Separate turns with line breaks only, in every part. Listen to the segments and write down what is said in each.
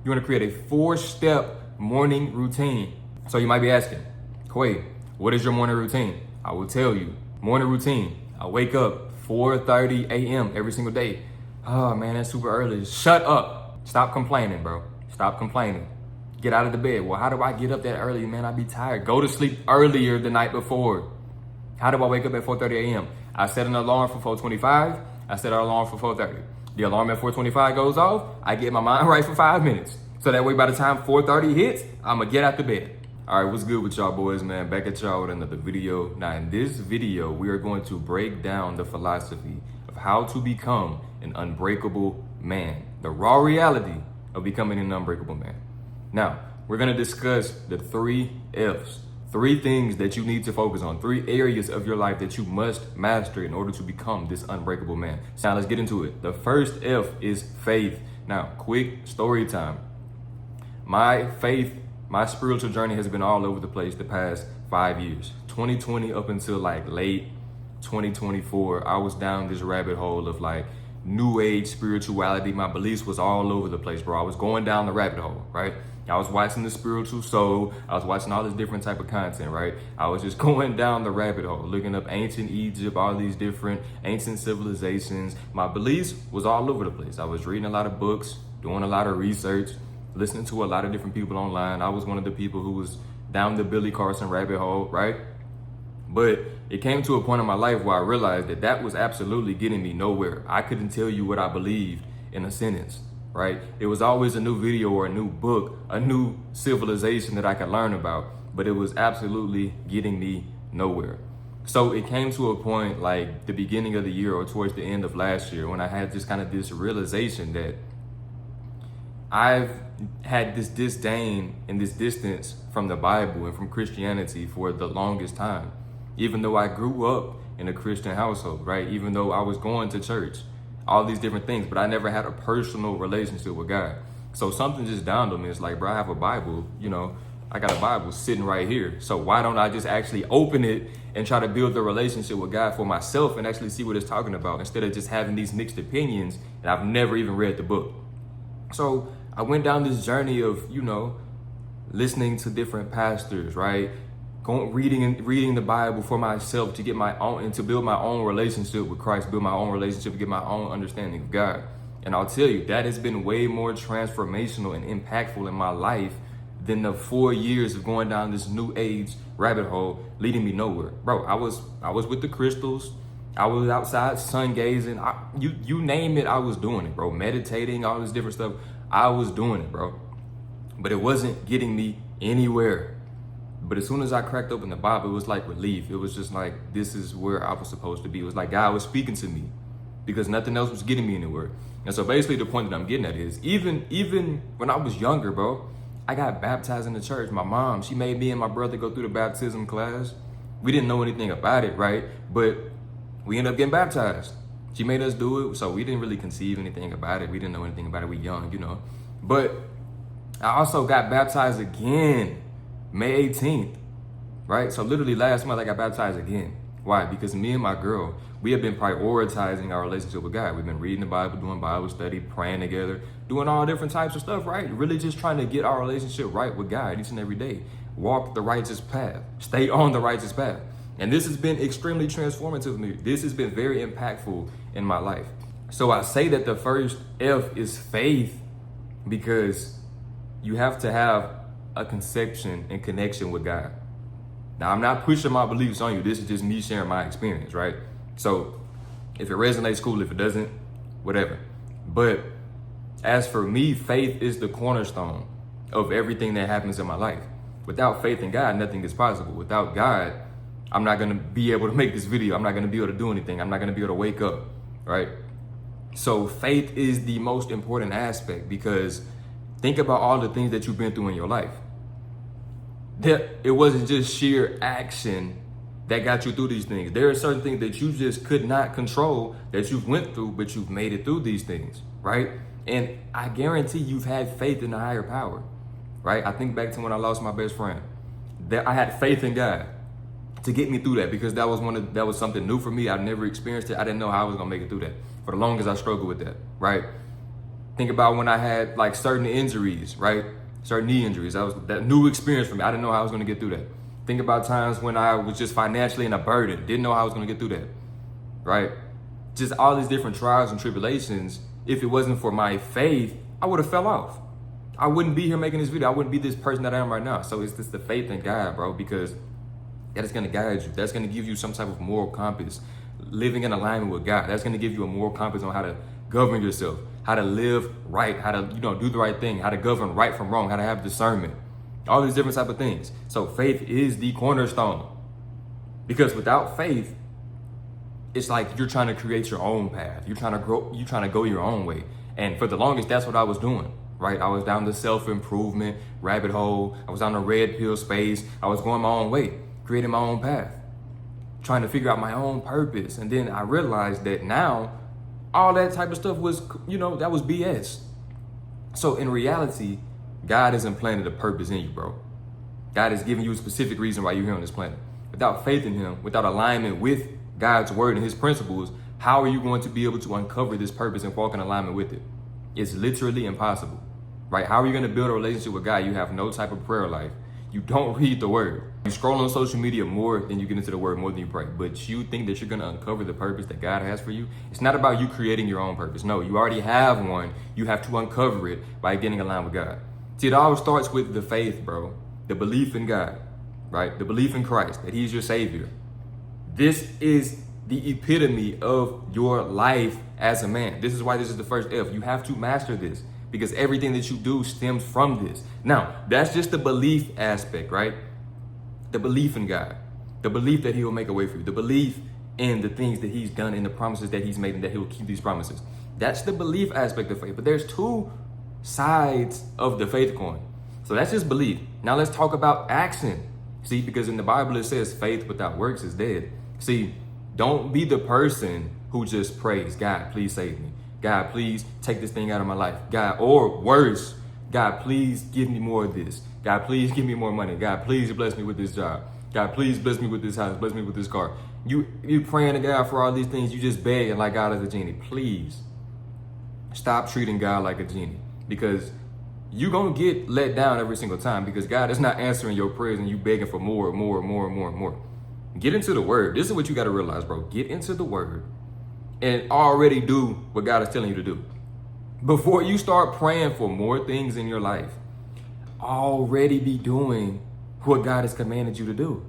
You want to create a 4-step morning routine. So you might be asking, Quay, what is your morning routine? I will tell you. Morning routine. I wake up 4:30 a.m. every single day. Oh man, that's super early. Shut up. Stop complaining, bro. Stop complaining. Get out of the bed. Well, how do I get up that early, man? I be tired. Go to sleep earlier the night before. How do I wake up at 4:30 a.m.? I set an alarm for 4:25. I set an alarm for 4:30. The alarm at 4:25 goes off. I get my mind right for 5 minutes. So that way by the time 4:30 hits, I'm gonna get out the bed. All right, what's good with y'all boys, man? Back at y'all with another video. Now in this video, we are going to break down the philosophy of how to become an unbreakable man. The raw reality of becoming an unbreakable man. Now, we're gonna discuss the 3 F's. 3 things that you need to focus on. 3 areas of your life that you must master in order to become this unbreakable man. So now let's get into it. The first F is faith. Now, quick story time. My spiritual journey has been all over the place the past 5 years. 2020 up until like late 2024, I was down this rabbit hole of like new age spirituality. My beliefs was all over the place, bro. I was going down the rabbit hole, right? I was watching The Spiritual Soul. I was watching all this different type of content, right? I was just going down the rabbit hole, looking up ancient Egypt, all these different ancient civilizations. My beliefs was all over the place. I was reading a lot of books, doing a lot of research, listening to a lot of different people online. I was one of the people who was down the Billy Carson rabbit hole, right? But it came to a point in my life where I realized that that was absolutely getting me nowhere. I couldn't tell you what I believed in a sentence, right? It was always a new video or a new book, a new civilization that I could learn about, but it was absolutely getting me nowhere. So it came to a point like the beginning of the year or towards the end of last year when I had just kind of this realization that I've had this disdain and this distance from the Bible and from Christianity for the longest time. Even though I grew up in a Christian household, right? Even though I was going to church, all these different things, but I never had a personal relationship with God. So something just dawned on me. It's like, bro, I have a Bible, you know, I got a Bible sitting right here. So why don't I just actually open it and try to build the relationship with God for myself and actually see what it's talking about instead of just having these mixed opinions and I've never even read the book. So I went down this journey of, you know, listening to different pastors, right? Reading the Bible for myself to get my own and to build my own relationship with Christ, build my own relationship, to get my own understanding of God. And I'll tell you, that has been way more transformational and impactful in my life than the 4 years of going down this new age rabbit hole leading me nowhere. Bro, I was with the crystals. I was outside sun gazing. You name it, I was doing it, bro. Meditating, all this different stuff. I was doing it, bro. But it wasn't getting me anywhere. But as soon as I cracked open the Bible, it was like relief. It was just like, this is where I was supposed to be. It was like God was speaking to me because nothing else was getting me anywhere. And so basically the point that I'm getting at is even when I was younger, bro, I got baptized in the church. My mom, she made me and my brother go through the baptism class. We didn't know anything about it, right? But we ended up getting baptized. She made us do it. So we didn't really conceive anything about it. We didn't know anything about it. We young, you know. But I also got baptized again May 18th, right? So literally last month I got baptized again. Why? Because me and my girl, we have been prioritizing our relationship with God. We've been reading the Bible, doing Bible study, praying together, doing all different types of stuff, right? Really just trying to get our relationship right with God each and every day. Walk the righteous path. Stay on the righteous path. And this has been extremely transformative to me. This has been very impactful in my life. So I say that the first F is faith because you have to have a conception and connection with God. Now, I'm not pushing my beliefs on you. This is just me sharing my experience, right? So if it resonates, cool. If it doesn't, whatever. But as for me, faith is the cornerstone of everything that happens in my life. Without faith in God, nothing is possible. Without God, I'm not going to be able to make this video. I'm not going to be able to do anything. I'm not going to be able to wake up, right? So faith is the most important aspect because think about all the things that you've been through in your life. It wasn't just sheer action that got you through these things. There are certain things that you just could not control that you've went through, but you've made it through these things, right? And I guarantee you've had faith in a higher power, right? I think back to when I lost my best friend. That I had faith in God to get me through that because that was something new for me. I've never experienced it. I didn't know how I was gonna make it through that. For the longest I struggled with that, right? Think about when I had like certain injuries, right? Certain knee injuries. That was that new experience for me. I didn't know how I was going to get through that. Think about times when I was just financially in a burden. Didn't know how I was going to get through that, right? Just all these different trials and tribulations. If it wasn't for my faith, I would have fell off. I wouldn't be here making this video. I wouldn't be this person that I am right now. So it's just the faith in God, bro, because that is going to guide you. That's going to give you some type of moral compass, living in alignment with God. That's going to give you a moral compass on how to govern yourself, how to live right, how to, do the right thing, how to govern right from wrong, how to have discernment, all these different type of things. So faith is the cornerstone, because without faith, it's like you're trying to create your own path. You're trying to grow, you're trying to go your own way. And for the longest, that's what I was doing, right? I was down the self-improvement rabbit hole. I was on the red pill space. I was going my own way, creating my own path, trying to figure out my own purpose. And then I realized that now all that type of stuff was, that was BS. So in reality, God has implanted a purpose in you, bro. God has given you a specific reason why you're here on this planet. Without faith in him, without alignment with God's word and his principles, how are you going to be able to uncover this purpose and walk in alignment with it? It's literally impossible, right? How are you going to build a relationship with God? You have no type of prayer life. You don't read the word. You scroll on social media more than you get into the word, more than you pray. But you think that you're going to uncover the purpose that God has for you? It's not about you creating your own purpose. No, you already have one. You have to uncover it by getting aligned with God. See, it all starts with the faith, bro. The belief in God, right? The belief in Christ, that he's your savior. This is the epitome of your life as a man. This is why this is the first F. You have to master this, because everything that you do stems from this. Now, that's just the belief aspect, right? The belief in God, the belief that he will make a way for you, the belief in the things that he's done and the promises that he's made and that he will keep these promises. That's the belief aspect of faith. But there's two sides of the faith coin. So that's just belief. Now let's talk about action. See, because in the Bible it says faith without works is dead. See, don't be the person who just prays, God, please save me. God, please take this thing out of my life. God, or worse, God, please give me more of this. God, please give me more money. God, please bless me with this job. God, please bless me with this house. Bless me with this car. You praying to God for all these things. You just begging like God is a genie. Please stop treating God like a genie, because you're going to get let down every single time, because God is not answering your prayers and you begging for more. Get into the word. This is what you got to realize, bro. Get into the word and already do what God is telling you to do. Before you start praying for more things in your life, already be doing what God has commanded you to do.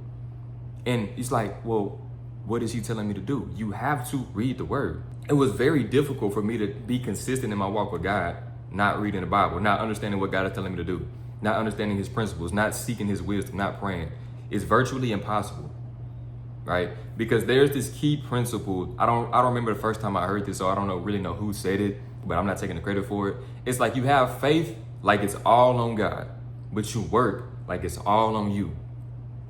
And it's like, well, what is he telling me to do? You have to read the word. It was very difficult for me to be consistent in my walk with God, not reading the Bible, not understanding what God is telling me to do, not understanding his principles, not seeking his wisdom, not praying. It's virtually impossible, right? Because there's this key principle. I don't remember the first time I heard this, so I don't really know who said it, but I'm not taking the credit for it. It's like you have faith like it's all on God, but you work like it's all on you.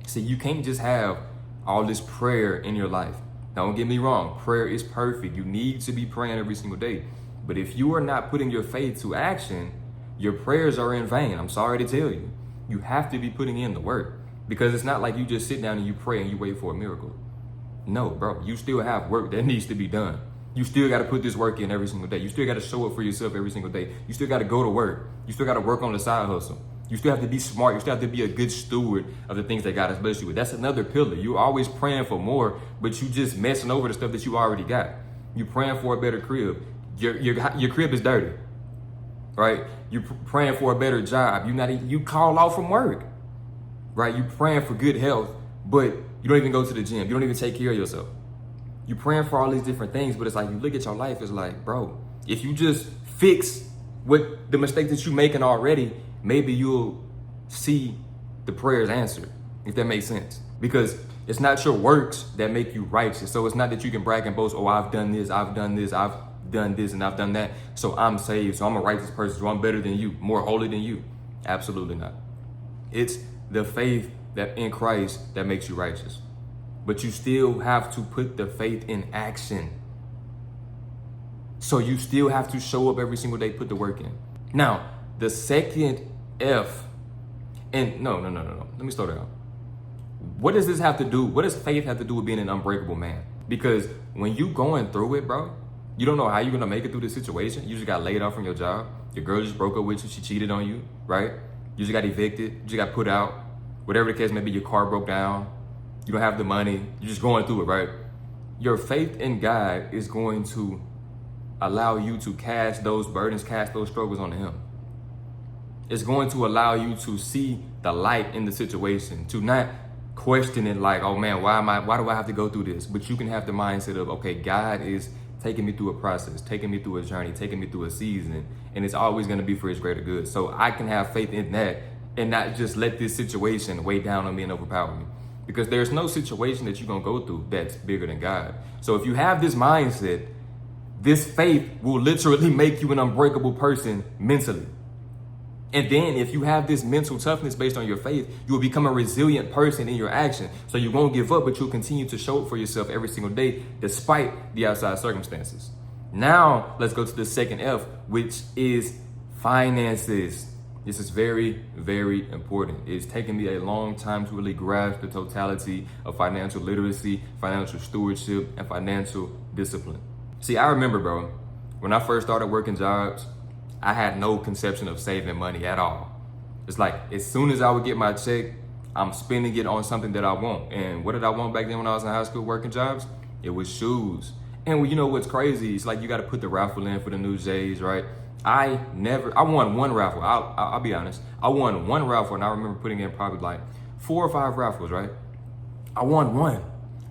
See, you can't just have all this prayer in your life. Don't get me wrong. Prayer is perfect. You need to be praying every single day. But if you are not putting your faith to action, your prayers are in vain. I'm sorry to tell you. You have to be putting in the work, because it's not like you just sit down and you pray and you wait for a miracle. No, bro, you still have work that needs to be done. You still got to put this work in every single day. You still got to show up for yourself every single day. You still got to go to work. You still got to work on the side hustle. You still have to be smart. You still have to be a good steward of the things that God has blessed you with. That's another pillar. You're always praying for more, but you just messing over the stuff that you already got. You're praying for a better crib. Your crib is dirty, right? You're praying for a better job. You call off from work, right? You're praying for good health, but you don't even go to the gym. You don't even take care of yourself. You're praying for all these different things, but it's like you look at your life, it's like, bro, if you just fix what the mistakes that you're making already, maybe you'll see the prayers answered, if that makes sense. Because it's not your works that make you righteous. So it's not that you can brag and boast, oh, I've done this, I've done this, I've done this, and I've done that, so I'm saved, so I'm a righteous person, so I'm better than you, more holy than you. Absolutely not. It's the faith that in Christ that makes you righteous. But you still have to put the faith in action. So you still have to show up every single day, put the work in. Now, the second F, and no. Let me start out. What does this have to do? What does faith have to do with being an unbreakable man? Because when you going through it, bro, You don't know how you're gonna make it through this situation. You just got laid off from your job. Your girl just broke up with you. She cheated on you, right? You just got evicted. You just got put out. Whatever the case may be, your car broke down. You don't have the money. You're just going through it, right? Your faith in God is going to allow you to cast those burdens, cast those struggles onto Him. It's going to allow you to see the light in the situation, to not question it like, oh man, why do I have to go through this? But you can have the mindset of, okay, God is taking me through a process, taking me through a journey, taking me through a season, and it's always going to be for His greater good. So I can have faith in that and not just let this situation weigh down on me and overpower me. Because there's no situation that you're going to go through that's bigger than God. So if you have this mindset, this faith will literally make you an unbreakable person mentally. And then if you have this mental toughness based on your faith, you will become a resilient person in your action. So you won't give up, but you'll continue to show up for yourself every single day, despite the outside circumstances. Now, let's go to the second F, which is finances. This is very, very important. It's taken me a long time to really grasp the totality of financial literacy, financial stewardship, and financial discipline. See, I remember, bro, when I first started working jobs, I had no conception of saving money at all. It's like, as soon as I would get my check, I'm spending it on something that I want. And what did I want back then when I was in high school working jobs? It was shoes. And you know what's crazy? It's like you got to put the raffle in for the new J's, right? I won one raffle. I'll be honest. I won one raffle, and I remember putting in probably like 4 or 5 raffles, right? I won one,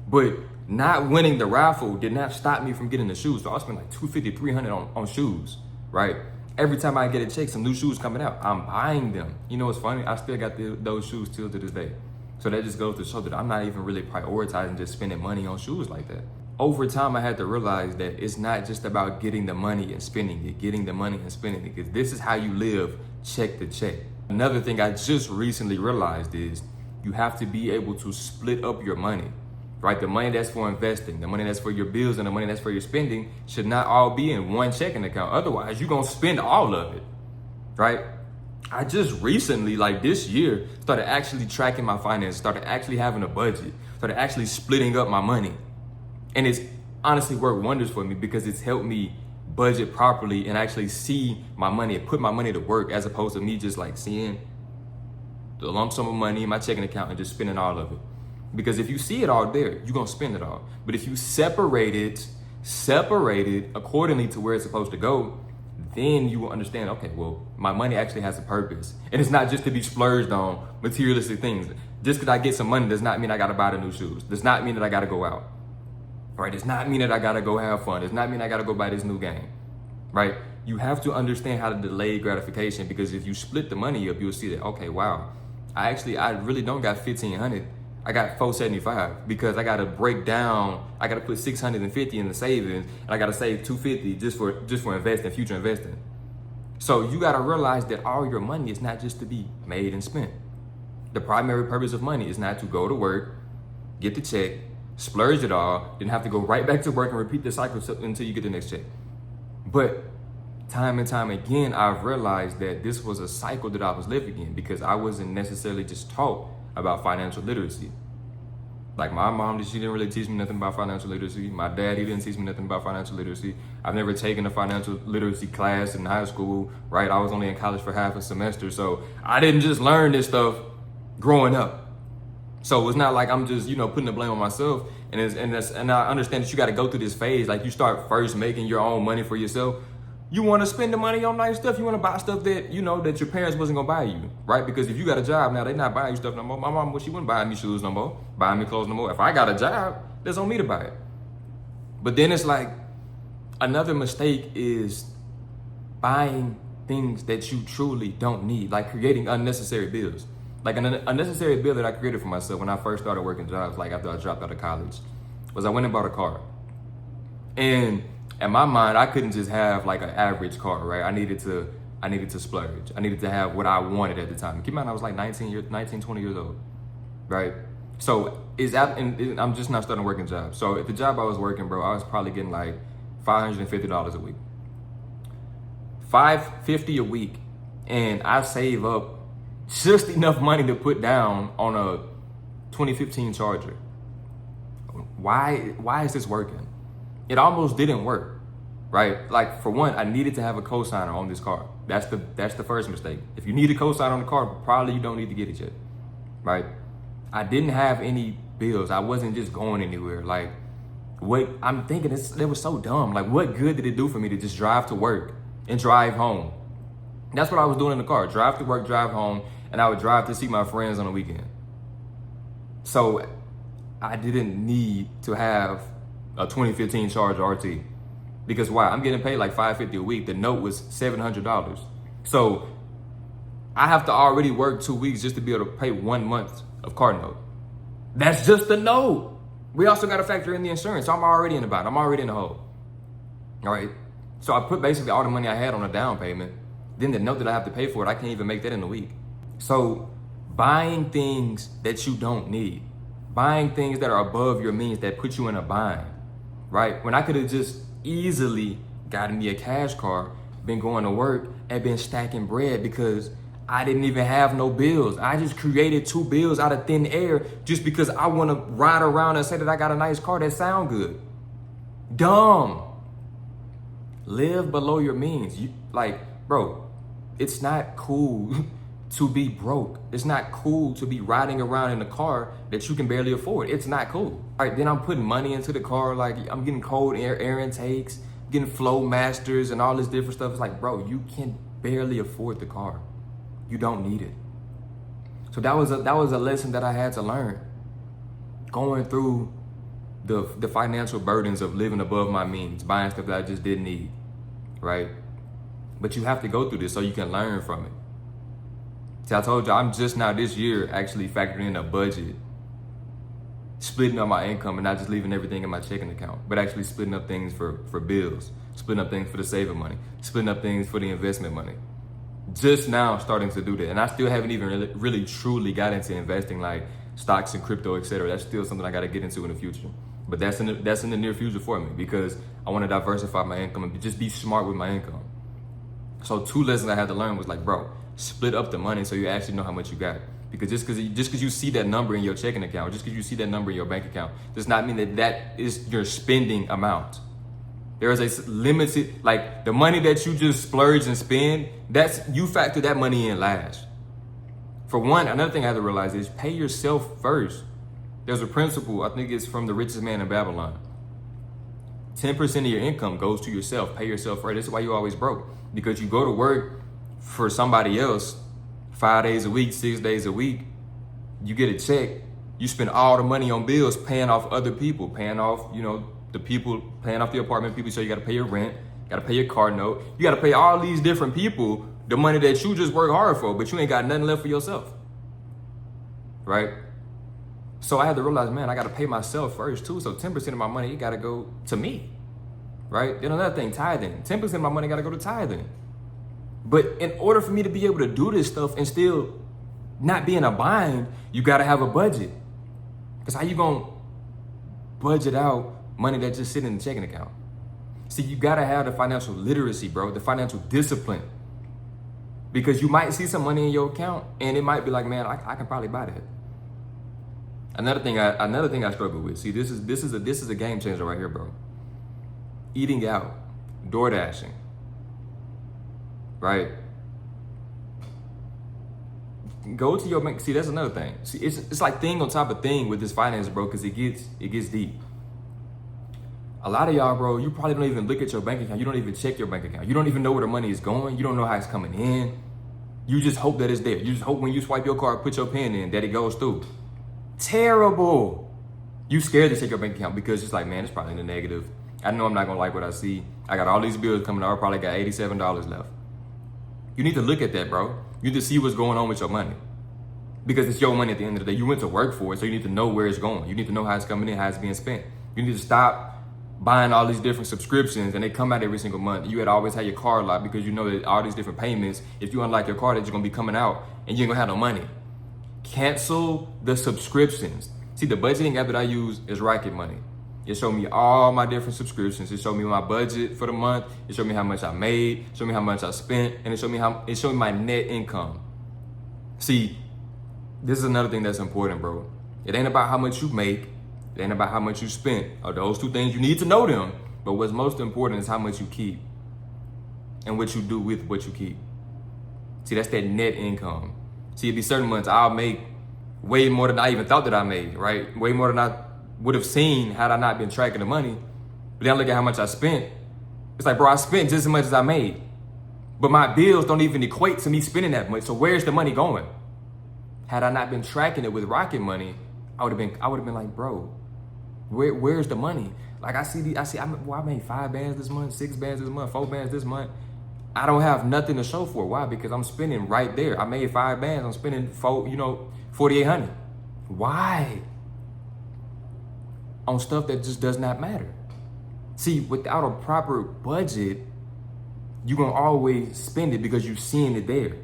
but not winning the raffle did not stop me from getting the shoes. So I spent like $250, $300 on shoes, right? Every time I get a check, some new shoes coming out, I'm buying them. You know what's funny? I still got those shoes till to this day. So that just goes to show that I'm not even really prioritizing just spending money on shoes like that. Over time, I had to realize that it's not just about getting the money and spending it, because this is how you live check to check. Another thing I just recently realized is you have to be able to split up your money, right? The money that's for investing, the money that's for your bills, and the money that's for your spending should not all be in one checking account. Otherwise, you're going to spend all of it, right? I just recently, like this year, started actually tracking my finances, started actually having a budget, started actually splitting up my money. And it's honestly worked wonders for me because it's helped me budget properly and actually see my money and put my money to work, as opposed to me just like seeing the lump sum of money in my checking account and just spending all of it. Because if you see it all there, you're going to spend it all. But if you separate it accordingly to where it's supposed to go, then you will understand, okay, well, my money actually has a purpose. And it's not just to be splurged on materialistic things. Just because I get some money does not mean I got to buy the new shoes. Does not mean that I got to go out. Right? Does not mean that I got to go have fun. Does not mean I got to go buy this new game. Right? You have to understand how to delay gratification, because if you split the money up, you'll see that, okay, wow, I really don't got $1,500. I got $475 because I got to break down. I got to put $650 in the savings, and I got to save $250 just for investing, future investing. So you got to realize that all your money is not just to be made and spent. The primary purpose of money is not to go to work, get the check, splurge it all, then have to go right back to work and repeat the cycle until you get the next check. But time and time again, I've realized that this was a cycle that I was living in because I wasn't necessarily just taught about financial literacy. Like my mom, she didn't really teach me nothing about financial literacy. My dad, he didn't teach me nothing about financial literacy. I've never taken a financial literacy class in high school, right? I was only in college for half a semester. So I didn't just learn this stuff growing up. So it's not like I'm just, putting the blame on myself. And I understand that you got to go through this phase. Like you start first making your own money for yourself. You want to spend the money on nice stuff. You want to buy stuff that, that your parents wasn't going to buy you, right? Because if you got a job now, they're not buying you stuff no more. My mom, she wouldn't buy me shoes no more, buying me clothes no more. If I got a job, that's on me to buy it. But then it's like another mistake is buying things that you truly don't need, like creating unnecessary bills. Like an unnecessary bill that I created for myself when I first started working jobs, like after I dropped out of college, was I went and bought a car. And in my mind, I couldn't just have like an average car, right? I needed to splurge. I needed to have what I wanted at the time. Keep in mind, I was like 19, 20 years old, right? So I'm just not starting working jobs. So at the job I was working, bro, I was probably getting like $550 a week. $550 a week. And I save up just enough money to put down on a 2015 Charger. Why is this working? It almost didn't work. right? Like for one, I needed to have a cosigner on this car. That's the first mistake. If you need a cosigner on the car, probably you don't need to get it yet, right? I didn't have any bills. I wasn't just going anywhere. Like what I'm thinking, it was so dumb. Like what good did it do for me to just drive to work and drive home? That's what I was doing in the car. Drive to work, drive home, and I would drive to see my friends on the weekend. So I didn't need to have a 2015 Charger RT. Because why? I'm getting paid like $550 a week. The note was $700. So I have to already work 2 weeks just to be able to pay 1 month of car note. That's just the note. We also got to factor in the insurance. So I'm already in the bottom. I'm already in the hole. All right. So I put basically all the money I had on a down payment. Then the note that I have to pay for it, I can't even make that in a week. So buying things that you don't need, buying things that are above your means that put you in a bind, right? When I could have just easily gotten me a cash car, been going to work, and been stacking bread because I didn't even have no bills. I just created 2 bills out of thin air just because I want to ride around and say that I got a nice car that sound good. Dumb. Live below your means. Bro, it's not cool to be broke. It's not cool to be riding around in a car that you can barely afford. It's not cool. All right, then I'm putting money into the car. Like I'm getting cold air intakes, getting flow masters and all this different stuff. It's like, bro, you can barely afford the car. You don't need it. So that was a lesson that I had to learn. Going through the financial burdens of living above my means, buying stuff that I just didn't need, right? But you have to go through this so you can learn from it. See, I told you, I'm just now this year actually factoring in a budget, splitting up my income and not just leaving everything in my checking account, but actually splitting up things for bills, splitting up things for the saving money, splitting up things for the investment money. Just now starting to do that. And I still haven't even really truly got into investing like stocks and crypto, etc. That's still something I got to get into in the future. But that's in the near future for me because I want to diversify my income and just be smart with my income. So 2 lessons I had to learn was like, bro, split up the money so you actually know how much you got. Because just because you see that number in your checking account, just because you see that number in your bank account, does not mean that is your spending amount. There is a limited, like the money that you just splurge and spend, you factor that money in last. For one, another thing I had to realize is pay yourself first. There's a principle, I think it's from the richest man in Babylon. 10% of your income goes to yourself. Pay yourself first. This is why you always broke. Because you go to work for somebody else 5 days a week, 6 days a week, you get a check, you spend all the money on bills, paying off other people, paying off, the people, paying off the apartment people, so you gotta pay your rent, gotta pay your car note, you gotta pay all these different people the money that you just work hard for, but you ain't got nothing left for yourself, right? So I had to realize, man, I gotta pay myself first too, so 10% of my money, it gotta go to me, right? Then another thing, tithing, 10% of my money gotta go to tithing. But in order for me to be able to do this stuff and still not be in a bind, you gotta have a budget. Because how you gonna budget out money that just sit in the checking account? See, you gotta have the financial literacy, bro, the financial discipline. Because you might see some money in your account and it might be like, man, I can probably buy that. Another thing I struggle with. See, this is a game changer right here, bro. Eating out, door dashing. Right? Go to your bank. See, that's another thing. See, it's like thing on top of thing with this finance, bro, because it gets deep. A lot of y'all, bro, you probably don't even look at your bank account. You don't even check your bank account. You don't even know where the money is going. You don't know how it's coming in. You just hope that it's there. You just hope when you swipe your card, put your PIN in, that it goes through. Terrible. You scared to check your bank account because it's like, man, it's probably in the negative. I know I'm not gonna like what I see. I got all these bills coming out. I probably got $87 left. You need to look at that, bro. You need to see what's going on with your money. Because it's your money at the end of the day. You went to work for it, so you need to know where it's going. You need to know how it's coming in, how it's being spent. You need to stop buying all these different subscriptions and they come out every single month. You had to always have your card locked because you know that all these different payments, if you unlock your card, that you're gonna be coming out and you ain't gonna have no money. Cancel the subscriptions. See, the budgeting app that I use is Rocket Money. It showed me all my different subscriptions. It showed me my budget for the month. It showed me how much I made. It showed me how much I spent, and it showed me my net income. See, this is another thing that's important, bro. It ain't about how much you make. It ain't about how much you spent. Or those 2 things, you need to know them. But what's most important is how much you keep and what you do with what you keep. See, that's that net income. See, it'd be certain months I'll make way more than I even thought that I made, right? Way more than I would have seen had I not been tracking the money. But then I look at how much I spent. It's like, bro, I spent just as much as I made. But my bills don't even equate to me spending that much. So where's the money going? Had I not been tracking it with Rocket Money, I would have been like, bro, where's the money? Like I made 5 bands this month, 6 bands this month, 4 bands this month. I don't have nothing to show for it. Why? Because I'm spending right there. I made 5 bands. I'm spending 4,800. Why? On stuff that just does not matter. See, without a proper budget, you're gonna always spend it because you're seeing it there.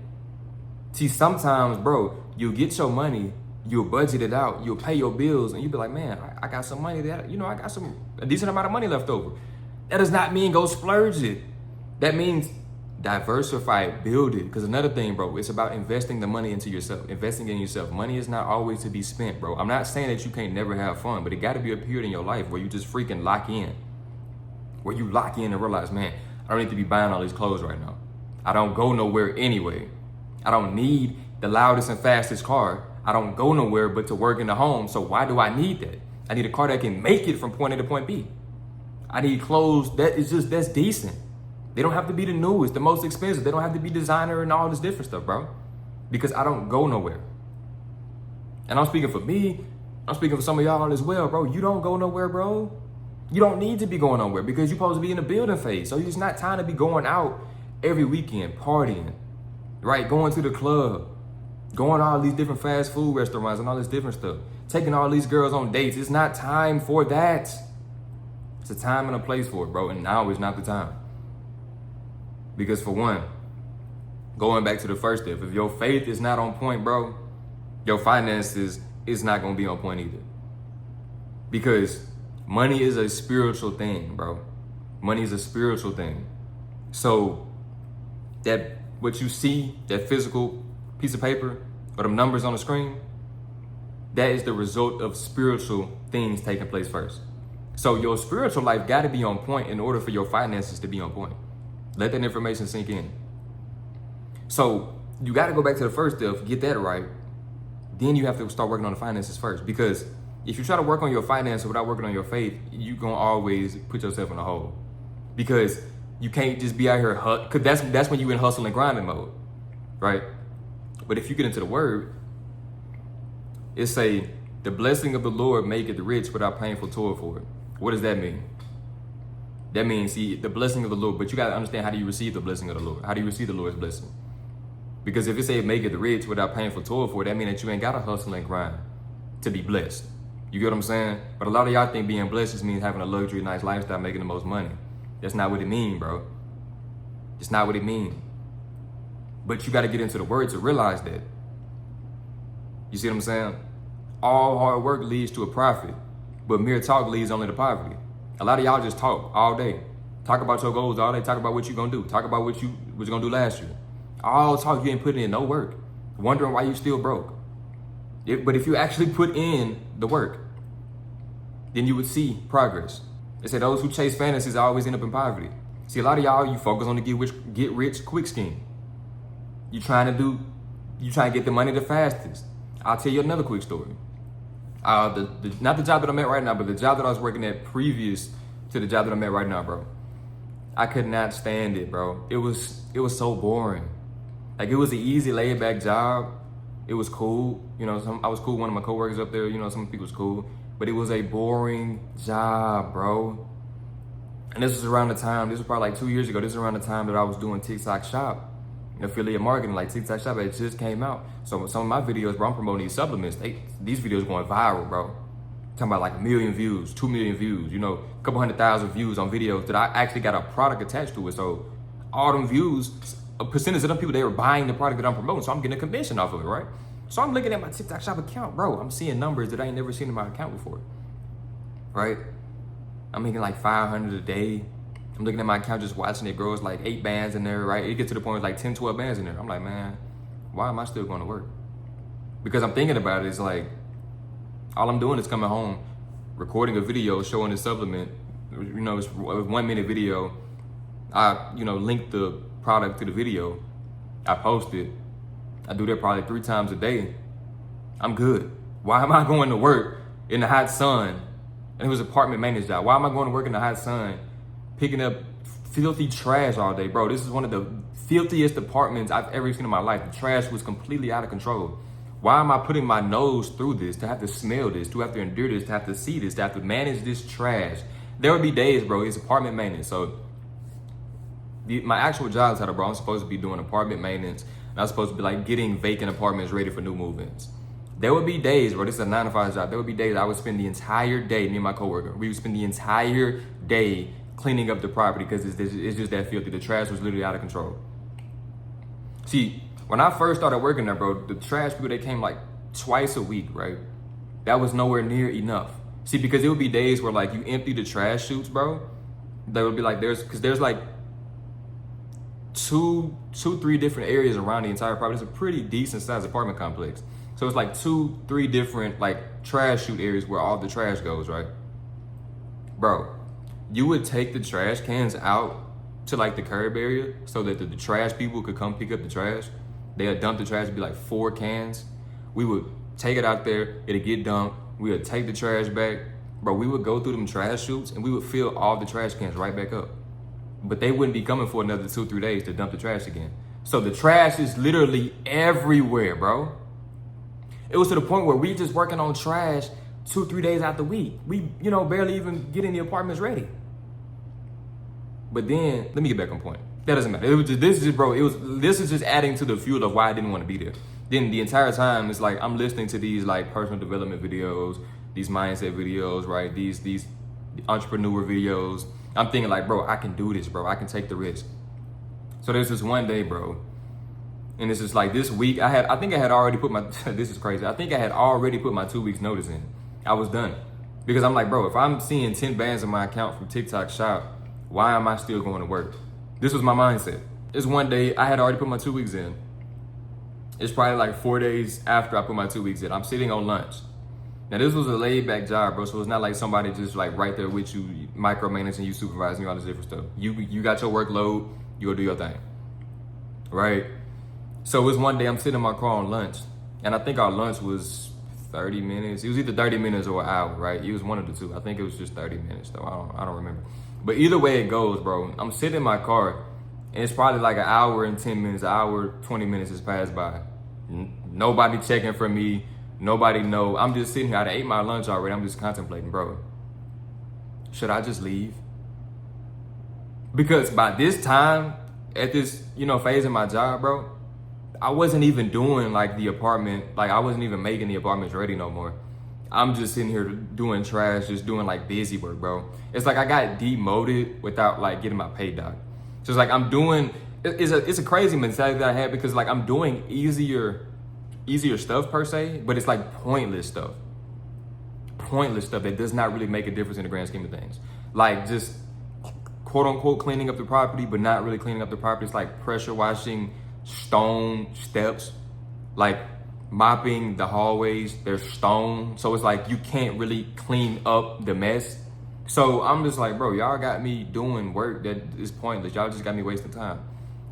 See, sometimes, bro, you'll get your money, you'll budget it out, you'll pay your bills, and you'll be like, man, I got some money that, I got a decent amount of money left over. That does not mean go splurge it. That means diversify it, build it. Because another thing, bro, it's about investing the money into yourself, investing in yourself. Money is not always to be spent, bro. I'm not saying that you can't never have fun, but it got to be a period in your life where you just freaking lock in. Where you lock in and realize, man, I don't need to be buying all these clothes right now. I don't go nowhere anyway. I don't need the loudest and fastest car. I don't go nowhere but to work in the home. So why do I need that? I need a car that can make it from point A to point B. I need clothes that's decent. They don't have to be the newest, the most expensive. They don't have to be designer and all this different stuff, bro. Because I don't go nowhere. And I'm speaking for me. I'm speaking for some of y'all as well, bro. You don't go nowhere, bro. You don't need to be going nowhere because you're supposed to be in the building phase. So it's not time to be going out every weekend, partying, right? Going to the club, going to all these different fast food restaurants and all this different stuff. Taking all these girls on dates. It's not time for that. It's a time and a place for it, bro. And now is not the time. Because for one, going back to the first step, if your faith is not on point, bro, your finances is not going to be on point either. Because money is a spiritual thing, bro. Money is a spiritual thing. So that what you see, that physical piece of paper or them numbers on the screen, that is the result of spiritual things taking place first. So your spiritual life got to be on point in order for your finances to be on point. Let that information sink in. So you got to go back to the first step, get that right. Then you have to start working on the finances first. Because if you try to work on your finances without working on your faith, you're going to always put yourself in a hole. Because you can't just be out here, because that's when you're in hustle and grinding mode, right? But if you get into the word, it say, the blessing of the Lord maketh rich without painful toil for it. What does that mean? That means, see, the blessing of the Lord, but you got to understand, how do you receive the blessing of the Lord? How do you receive the Lord's blessing? Because if it say make it rich without painful toil for it, that means that you ain't got to hustle and grind to be blessed. You get what I'm saying? But a lot of y'all think being blessed just means having a luxury, nice lifestyle, making the most money. That's not what it mean, bro. It's not what it mean. But you got to get into the word to realize that. You see what I'm saying? All hard work leads to a profit, but mere talk leads only to poverty. A lot of y'all just talk all day. Talk about your goals all day. Talk about what you're going to do. Talk about what you're going to do last year. All talk, you ain't putting in no work. Wondering why you still broke. But if you actually put in the work, then you would see progress. They say those who chase fantasies always end up in poverty. See, a lot of y'all, you focus on the get rich quick scheme. You trying to get the money the fastest. I'll tell you another quick story. Not the job that I'm at right now, but the job that I was working at previous to the job that I'm at right now, bro. I could not stand it, bro. It was so boring. Like, it was an easy, laid back job. It was cool. I was cool. One of my coworkers up there, some people was cool, but it was a boring job, bro. And this was around the time, this was probably like 2 years ago. This is around the time that I was doing TikTok Shop, affiliate marketing, like TikTok Shop. It just came out. So some of my videos, bro, I'm promoting these supplements. These videos going viral, bro. Talking about like 1 million views, 2 million views, a couple 100,000 views on videos that I actually got a product attached to it. So all them views, a percentage of them people, they were buying the product that I'm promoting. So I'm getting a commission off of it, right? So I'm looking at my TikTok Shop account, bro. I'm seeing numbers that I ain't never seen in my account before, right? I'm making like 500 a day. I'm looking at my account, just watching it grow. It's like 8 bands in there, right? It gets to the point where it's like 10, 12 bands in there. I'm like, man, why am I still going to work? Because I'm thinking about it. It's like, all I'm doing is coming home, recording a video, showing the supplement, you know, it's a 1 minute video. I, you know, link the product to the video. I post it. I do that probably 3 times a day. I'm good. Why am I going to work in the hot sun? And it was an apartment maintenance job. Why am I going to work in the hot sun, picking up filthy trash all day? Bro, this is one of the filthiest apartments I've ever seen in my life. The trash was completely out of control. Why am I putting my nose through this, to have to smell this, to have to endure this, to have to see this, to have to manage this trash? There would be days, bro, it's apartment maintenance. So my actual job title, bro, I'm supposed to be doing apartment maintenance. And I'm supposed to be like getting vacant apartments ready for new move-ins. There would be days, bro, this is a 9 to 5 job. There would be days I would spend the entire day, me and my coworker, we would spend the entire day cleaning up the property because it's just that filthy. The trash was literally out of control. See, when I first started working there, bro, the trash people, they came like twice a week, right? That was nowhere near enough. See, because it would be days where like you empty the trash chutes, bro. There would be like, there's like two, 3 different areas around the entire property. It's a pretty decent sized apartment complex. So it's like 2, 3 different like trash chute areas where all the trash goes, right? Bro, you would take the trash cans out to like the curb area so that the trash people could come pick up the trash. They'd dump the trash, it'd be like 4 cans. We would take it out there, it'd get dumped. We would take the trash back. Bro, we would go through them trash chutes and we would fill all the trash cans right back up. But they wouldn't be coming for another 2, 3 days to dump the trash again. So the trash is literally everywhere, bro. It was to the point where we just working on trash 2, 3 days out the week. We, you know, barely even getting the apartments ready. But then, let me get back on point. That doesn't matter. It was just, this is just adding to the fuel of why I didn't want to be there. Then the entire time, it's like I'm listening to these like personal development videos, these mindset videos, right? These entrepreneur videos. I'm thinking like, bro, I can do this, bro. I can take the risk. So there's this one day, bro. And it's just like this week, I think I had already put my, this is crazy. I think I had already put my 2 weeks notice in. I was done. Because I'm like, bro, if I'm seeing 10 bands in my account from TikTok Shop, why am I still going to work? This was my mindset. It's one day, I had already put my 2 weeks in. It's probably like 4 days after I put my 2 weeks in. I'm sitting on lunch. Now this was a laid back job, bro. So it's not like somebody just like right there with you, micromanaging you, supervising you, all this different stuff. You got your workload, you go do your thing, right? So it was one day I'm sitting in my car on lunch, and I think our lunch was 30 minutes. It was either 30 minutes or an hour, right? It was one of the two. I think it was just 30 minutes though. I don't remember. But either way it goes, bro, I'm sitting in my car and it's probably like an hour and 10 minutes, an hour, 20 minutes has passed by. Nobody checking for me. Nobody know. I'm just sitting here. I ate my lunch already. I'm just contemplating, bro, should I just leave? Because by this time, at this, you know, phase in my job, bro, I wasn't even doing like the apartment, like I wasn't even making the apartments ready no more. I'm just sitting here doing trash, just doing like busy work, bro. It's like I got demoted without like getting my pay doc. So it's like I'm doing, it's a crazy mentality that I had because like I'm doing easier stuff per se, but it's like pointless stuff that does not really make a difference in the grand scheme of things. Like just quote unquote cleaning up the property, but not really cleaning up the property. It's like pressure washing stone steps, like mopping the hallways, there's stone. So it's like you can't really clean up the mess. So I'm just like, bro, y'all got me doing work that is pointless. Y'all just got me wasting time.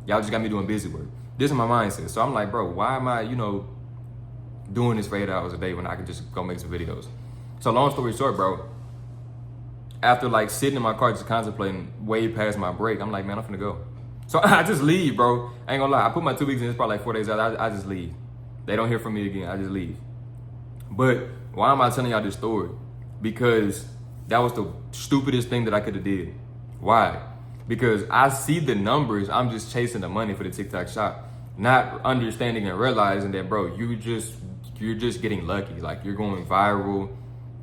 Y'all just got me doing busy work. This is my mindset. So I'm like, bro, why am I, you know, doing this for 8 hours a day when I could just go make some videos? So long story short, bro, after like sitting in my car just contemplating way past my break, I'm like, man, I'm finna go. So I just leave, bro. I ain't gonna lie. I put my 2 weeks in. It's probably like 4 days out. I just leave. They don't hear from me again. I just leave. But why am I telling y'all this story? Because that was the stupidest thing that I could have did. Why? Because I see the numbers. I'm just chasing the money for the TikTok Shop, not understanding and realizing that, bro, you're just getting lucky. Like you're going viral,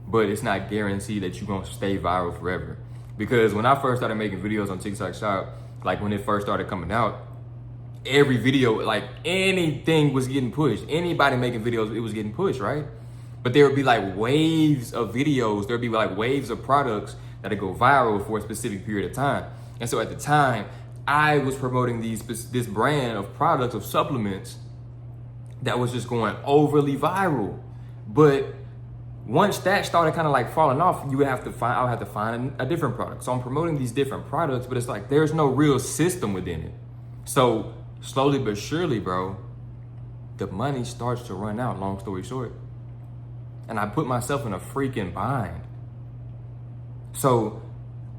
but it's not guaranteed that you're gonna stay viral forever. Because when I first started making videos on TikTok Shop, like when it first started coming out, every video, like anything was getting pushed. Anybody making videos, it was getting pushed, right? But there would be like waves of videos. There'd be like waves of products that would go viral for a specific period of time. And so at the time, I was promoting this brand of products, of supplements that was just going overly viral. But Once that started kind of like falling off, I would have to find a different product. So I'm promoting these different products, but it's like there's no real system within it. So slowly but surely, bro, the money starts to run out, long story short. And I put myself in a freaking bind. So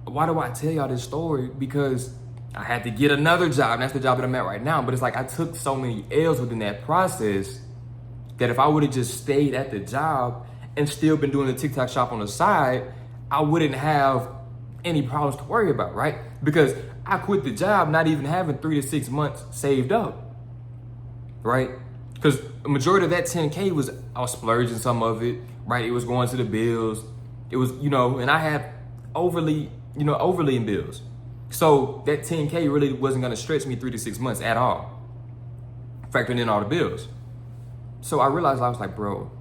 why do I tell y'all this story? Because I had to get another job, and that's the job that I'm at right now. But it's like I took so many L's within that process that if I would have just stayed at the job and still been doing the TikTok shop on the side, I wouldn't have any problems to worry about, right? Because I quit the job not even having 3 to 6 months saved up, right? Because the majority of that 10K I was splurging some of it, right? It was going to the bills. It was, and I had overly in bills. So that 10K really wasn't gonna stretch me 3 to 6 months at all, factoring in all the bills. So I realized, I was like, bro,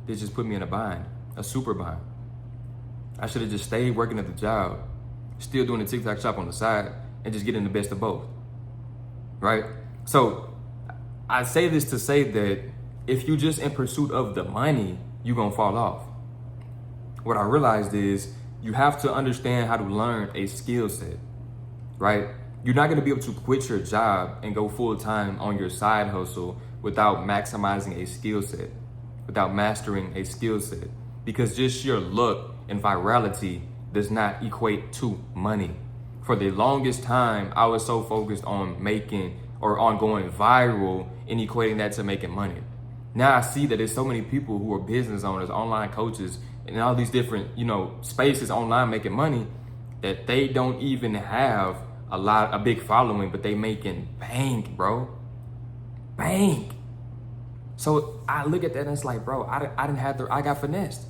this just put me in a bind, a super bind. I should have just stayed working at the job, still doing the TikTok shop on the side, and just getting the best of both, right? So I say this to say that if you just in pursuit of the money, you're gonna fall off. What I realized is you have to understand how to learn a skill set, right? You're not gonna be able to quit your job and go full time on your side hustle without maximizing a skill set, without mastering a skill set, because just your look and virality does not equate to money. For the longest time, I was so focused on making or on going viral and equating that to making money. Now I see that there's so many people who are business owners, online coaches, and all these different, spaces online making money that they don't even have a big following, but they making bank, bro. Bank. So I look at that and it's like, bro, I got finessed.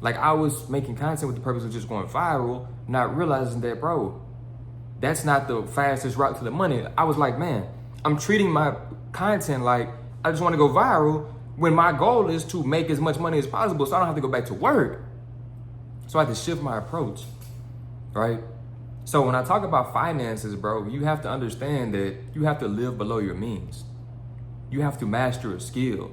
Like I was making content with the purpose of just going viral, not realizing that, bro, that's not the fastest route to the money. I was like, man, I'm treating my content like I just want to go viral when my goal is to make as much money as possible so I don't have to go back to work. So I had to shift my approach, right? So when I talk about finances, bro, you have to understand that you have to live below your means. You have to master a skill.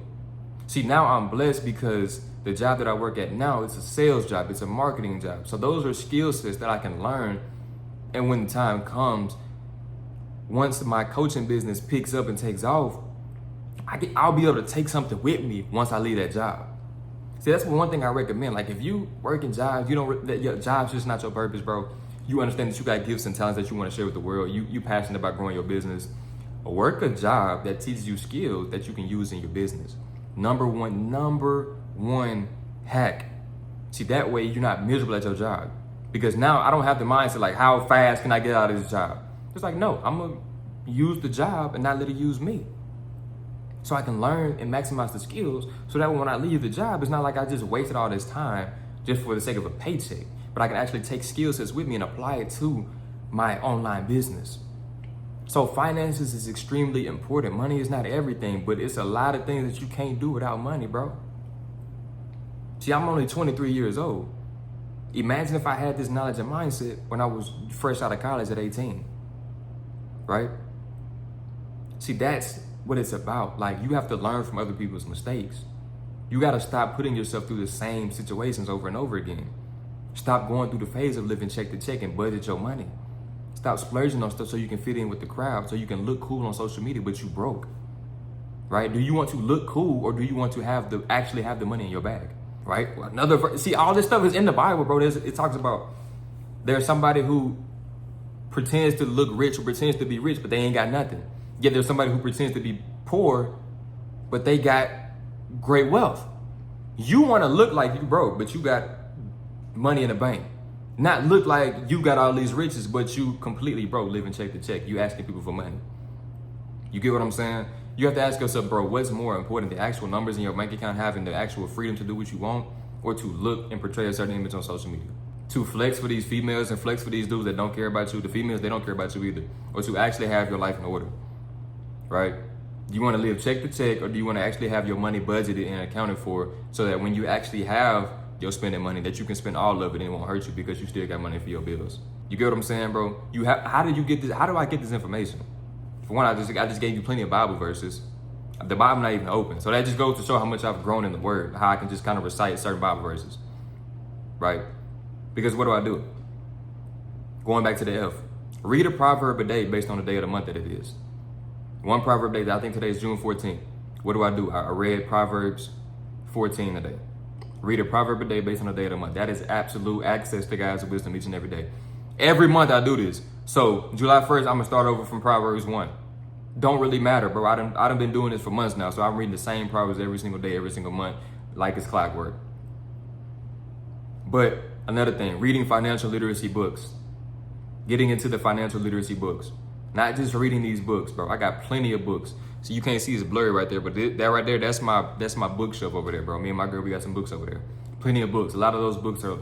See, now I'm blessed because the job that I work at now, it's a sales job, it's a marketing job. So those are skill sets that I can learn. And when the time comes, once my coaching business picks up and takes off, I'll be able to take something with me once I leave that job. See, that's one thing I recommend. Like if you work in jobs, that your job's just not your purpose, bro. You understand that you got gifts and talents that you want to share with the world. You passionate about growing your business. Work a job that teaches you skills that you can use in your business. Number one hack. See, that way you're not miserable at your job. Because now I don't have the mindset like, how fast can I get out of this job? It's like, no, I'm gonna use the job and not let it use me. So I can learn and maximize the skills so that when I leave the job, it's not like I just wasted all this time just for the sake of a paycheck, but I can actually take skill sets with me and apply it to my online business. So finances is extremely important. Money is not everything, but it's a lot of things that you can't do without money, bro. See, I'm only 23 years old. Imagine if I had this knowledge and mindset when I was fresh out of college at 18, right? See, that's what it's about. Like, you have to learn from other people's mistakes. You got to stop putting yourself through the same situations over and over again. Stop going through the phase of living check to check and budget your money. Stop splurging on stuff so you can fit in with the crowd, so you can look cool on social media, but you broke, right? Do you want to look cool, or do you want to actually have the money in your bag, right? See, all this stuff is in the Bible, bro. It talks about there's somebody who pretends to look rich or pretends to be rich, but they ain't got nothing. Yet there's somebody who pretends to be poor, but they got great wealth. You want to look like you broke, but you got money in the bank. Not look like you got all these riches, but you completely broke, living check to check. You asking people for money. You get what I'm saying? You have to ask yourself, bro, what's more important, the actual numbers in your bank account, having the actual freedom to do what you want, or to look and portray a certain image on social media? To flex for these females and flex for these dudes that don't care about you, the females, they don't care about you either, or to actually have your life in order, right? Do you want to live check to check, or do you want to actually have your money budgeted and accounted for so that when you actually have your spending money, that you can spend all of it and it won't hurt you because you still got money for your bills? You get what I'm saying, bro? How did you get this? How do I get this information? For one, I just gave you plenty of Bible verses. The Bible not even open. So that just goes to show how much I've grown in the word, how I can just kind of recite certain Bible verses, right? Because what do? Going back to the F. Read a proverb a day based on the day of the month that it is. One proverb a day. I think today is June 14th. What do? I read Proverbs 14 a day. Read a proverb a day based on the day of the month. That is absolute access to God's wisdom each and every day. Every month I do this. So July 1st, I'm gonna start over from Proverbs 1. Don't really matter, bro. I done been doing this for months now. So I'm reading the same Proverbs every single day, every single month, like it's clockwork. But another thing, reading financial literacy books. Getting into the financial literacy books. Not just reading these books, bro. I got plenty of books. So you can't see it's blurry right there, but that right there, that's my bookshelf over there, bro. Me and my girl, we got some books over there. Plenty of books. A lot of those books are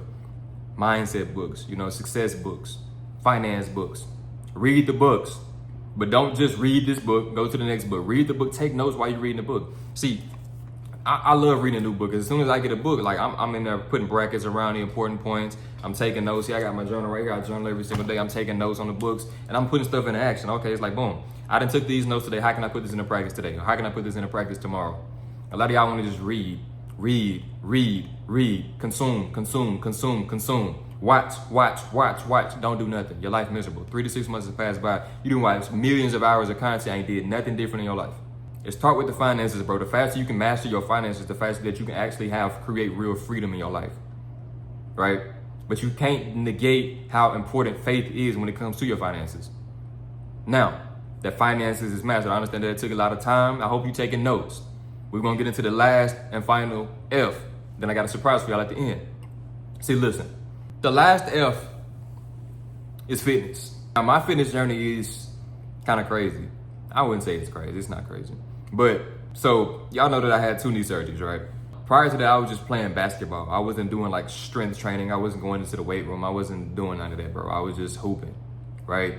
mindset books, success books, finance books. Read the books, but don't just read this book, go to the next book. Read the book, take notes while you're reading the book. See, I love reading a new book. As soon as I get a book, like I'm in there putting brackets around the important points. I'm taking notes. See, I got my journal right here. I journal every single day. I'm taking notes on the books and I'm putting stuff into action. Okay, it's like, boom. I done took these notes today. How can I put this into practice today? How can I put this into practice tomorrow? A lot of y'all want to just read, consume. Watch. Don't do nothing. Your life miserable. 3 to 6 months has passed by. You done watched millions of hours of content. Ain't did nothing different in your life. Start with the finances, bro. The faster you can master your finances, the faster that you can actually create real freedom in your life, right? But you can't negate how important faith is when it comes to your finances. Now, that finances is mastered. I understand that it took a lot of time. I hope you're taking notes. We're going to get into the last and final F. Then I got a surprise for y'all at the end. See, listen. The last F is fitness. Now, my fitness journey is kind of crazy. I wouldn't say it's crazy. It's not crazy. But, so, y'all know that I had 2 knee surgeries, right? Prior to that, I was just playing basketball. I wasn't doing like strength training. I wasn't going into the weight room. I wasn't doing none of that, bro. I was just hooping, right?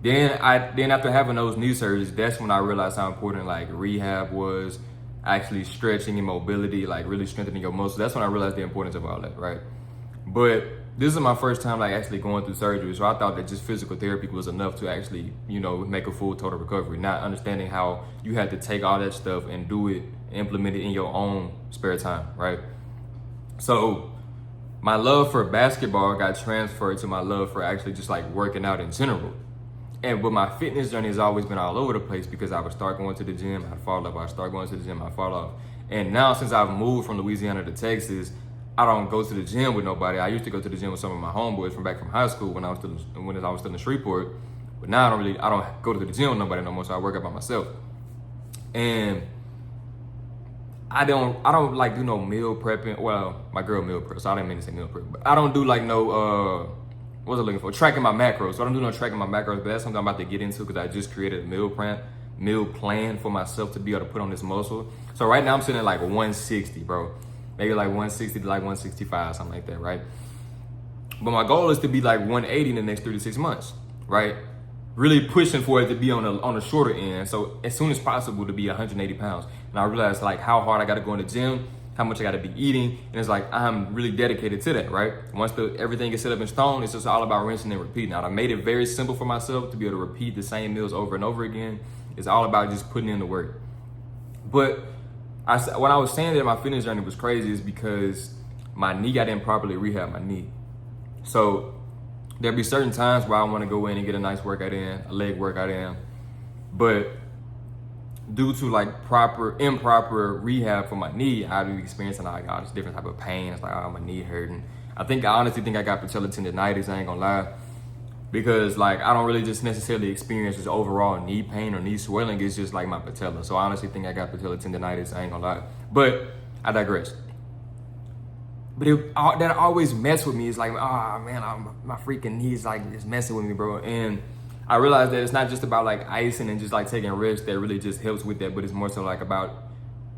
Then after having those knee surgeries, that's when I realized how important like rehab was, actually stretching and mobility, like really strengthening your muscles. That's when I realized the importance of all that, right? But this is my first time like actually going through surgery. So I thought that just physical therapy was enough to actually, make a full total recovery, not understanding how you had to take all that stuff and do it, implement it in your own spare time, right? So my love for basketball got transferred to my love for actually just like working out in general. But my fitness journey has always been all over the place because I would start going to the gym, I'd fall off, I'd start going to the gym, I'd fall off. And now since I've moved from Louisiana to Texas, I don't go to the gym with nobody. I used to go to the gym with some of my homeboys from back from high school when I was still in Shreveport. But now I don't go to the gym with nobody no more, so I work out by myself. And I don't like do no meal prepping. Well, my girl meal prep, so I didn't mean to say meal prep, but I don't do like no what was I looking for? Tracking my macros. So I don't do no tracking my macros, but that's something I'm about to get into because I just created a meal plan for myself to be able to put on this muscle. So right now I'm sitting at like 160, bro. Maybe like 160 to like 165, something like that, right? But my goal is to be like 180 in the next 3 to 6 months, right? Really pushing for it to be on the shorter end. So as soon as possible to be 180 pounds. And I realized like how hard I got to go in the gym, how much I got to be eating. And it's like, I'm really dedicated to that, right? Once everything is set up in stone, it's just all about rinsing and repeating. Now I made it very simple for myself to be able to repeat the same meals over and over again. It's all about just putting in the work. But when I was saying that my fitness journey was crazy is because my knee, I didn't properly rehab my knee. So there'll be certain times where I want to go in and get a nice workout in, a leg workout in. But due to like improper rehab for my knee, I'd be experiencing like all this different type of pain. It's like, oh, my knee hurting. I honestly think I got patella tendonitis, I ain't gonna lie. Because like, I don't really just necessarily experience this overall knee pain or knee swelling. It's just like my patella. So I honestly think I got patella tendonitis, I ain't gonna lie. But I digress. But that always messed with me. It's like, man, my freaking knees like just messing with me, bro. And I realized that it's not just about like icing and just like taking risks that really just helps with that, but it's more so like about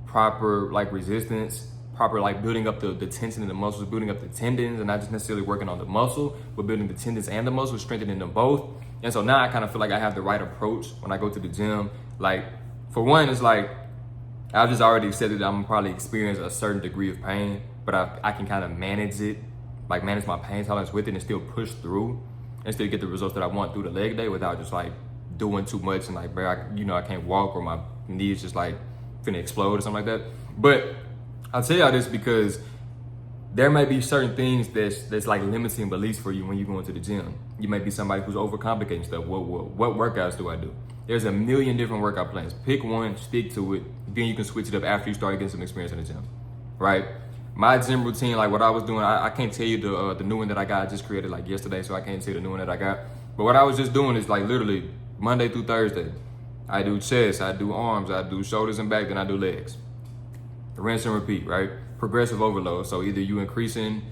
proper like resistance, proper like building up the tension in the muscles, building up the tendons, and not just necessarily working on the muscle, but building the tendons and the muscle, strengthening them both. And so now I kind of feel like I have the right approach when I go to the gym. Like, for one, it's like, I've just already accepted that I'm gonna probably experience a certain degree of pain, but I can kind of manage it, like manage my pain tolerance with it and still push through and still get the results that I want through the leg day without just like doing too much and like, bro, I can't walk or my knees just like finna explode or something like that. But I'll tell y'all this because there may be certain things that's like limiting beliefs for you when you go into the gym. You may be somebody who's overcomplicating stuff. What workouts do I do? There's a million different workout plans. Pick one, stick to it. Then you can switch it up after you start getting some experience in the gym, right? My gym routine, like what I was doing, I can't tell you the new one that I got. I just created like yesterday, so I can't tell you the new one that I got. But what I was just doing is like literally Monday through Thursday. I do chest, I do arms, I do shoulders and back, then I do legs. Rinse and repeat, right? Progressive overload. So either you increasing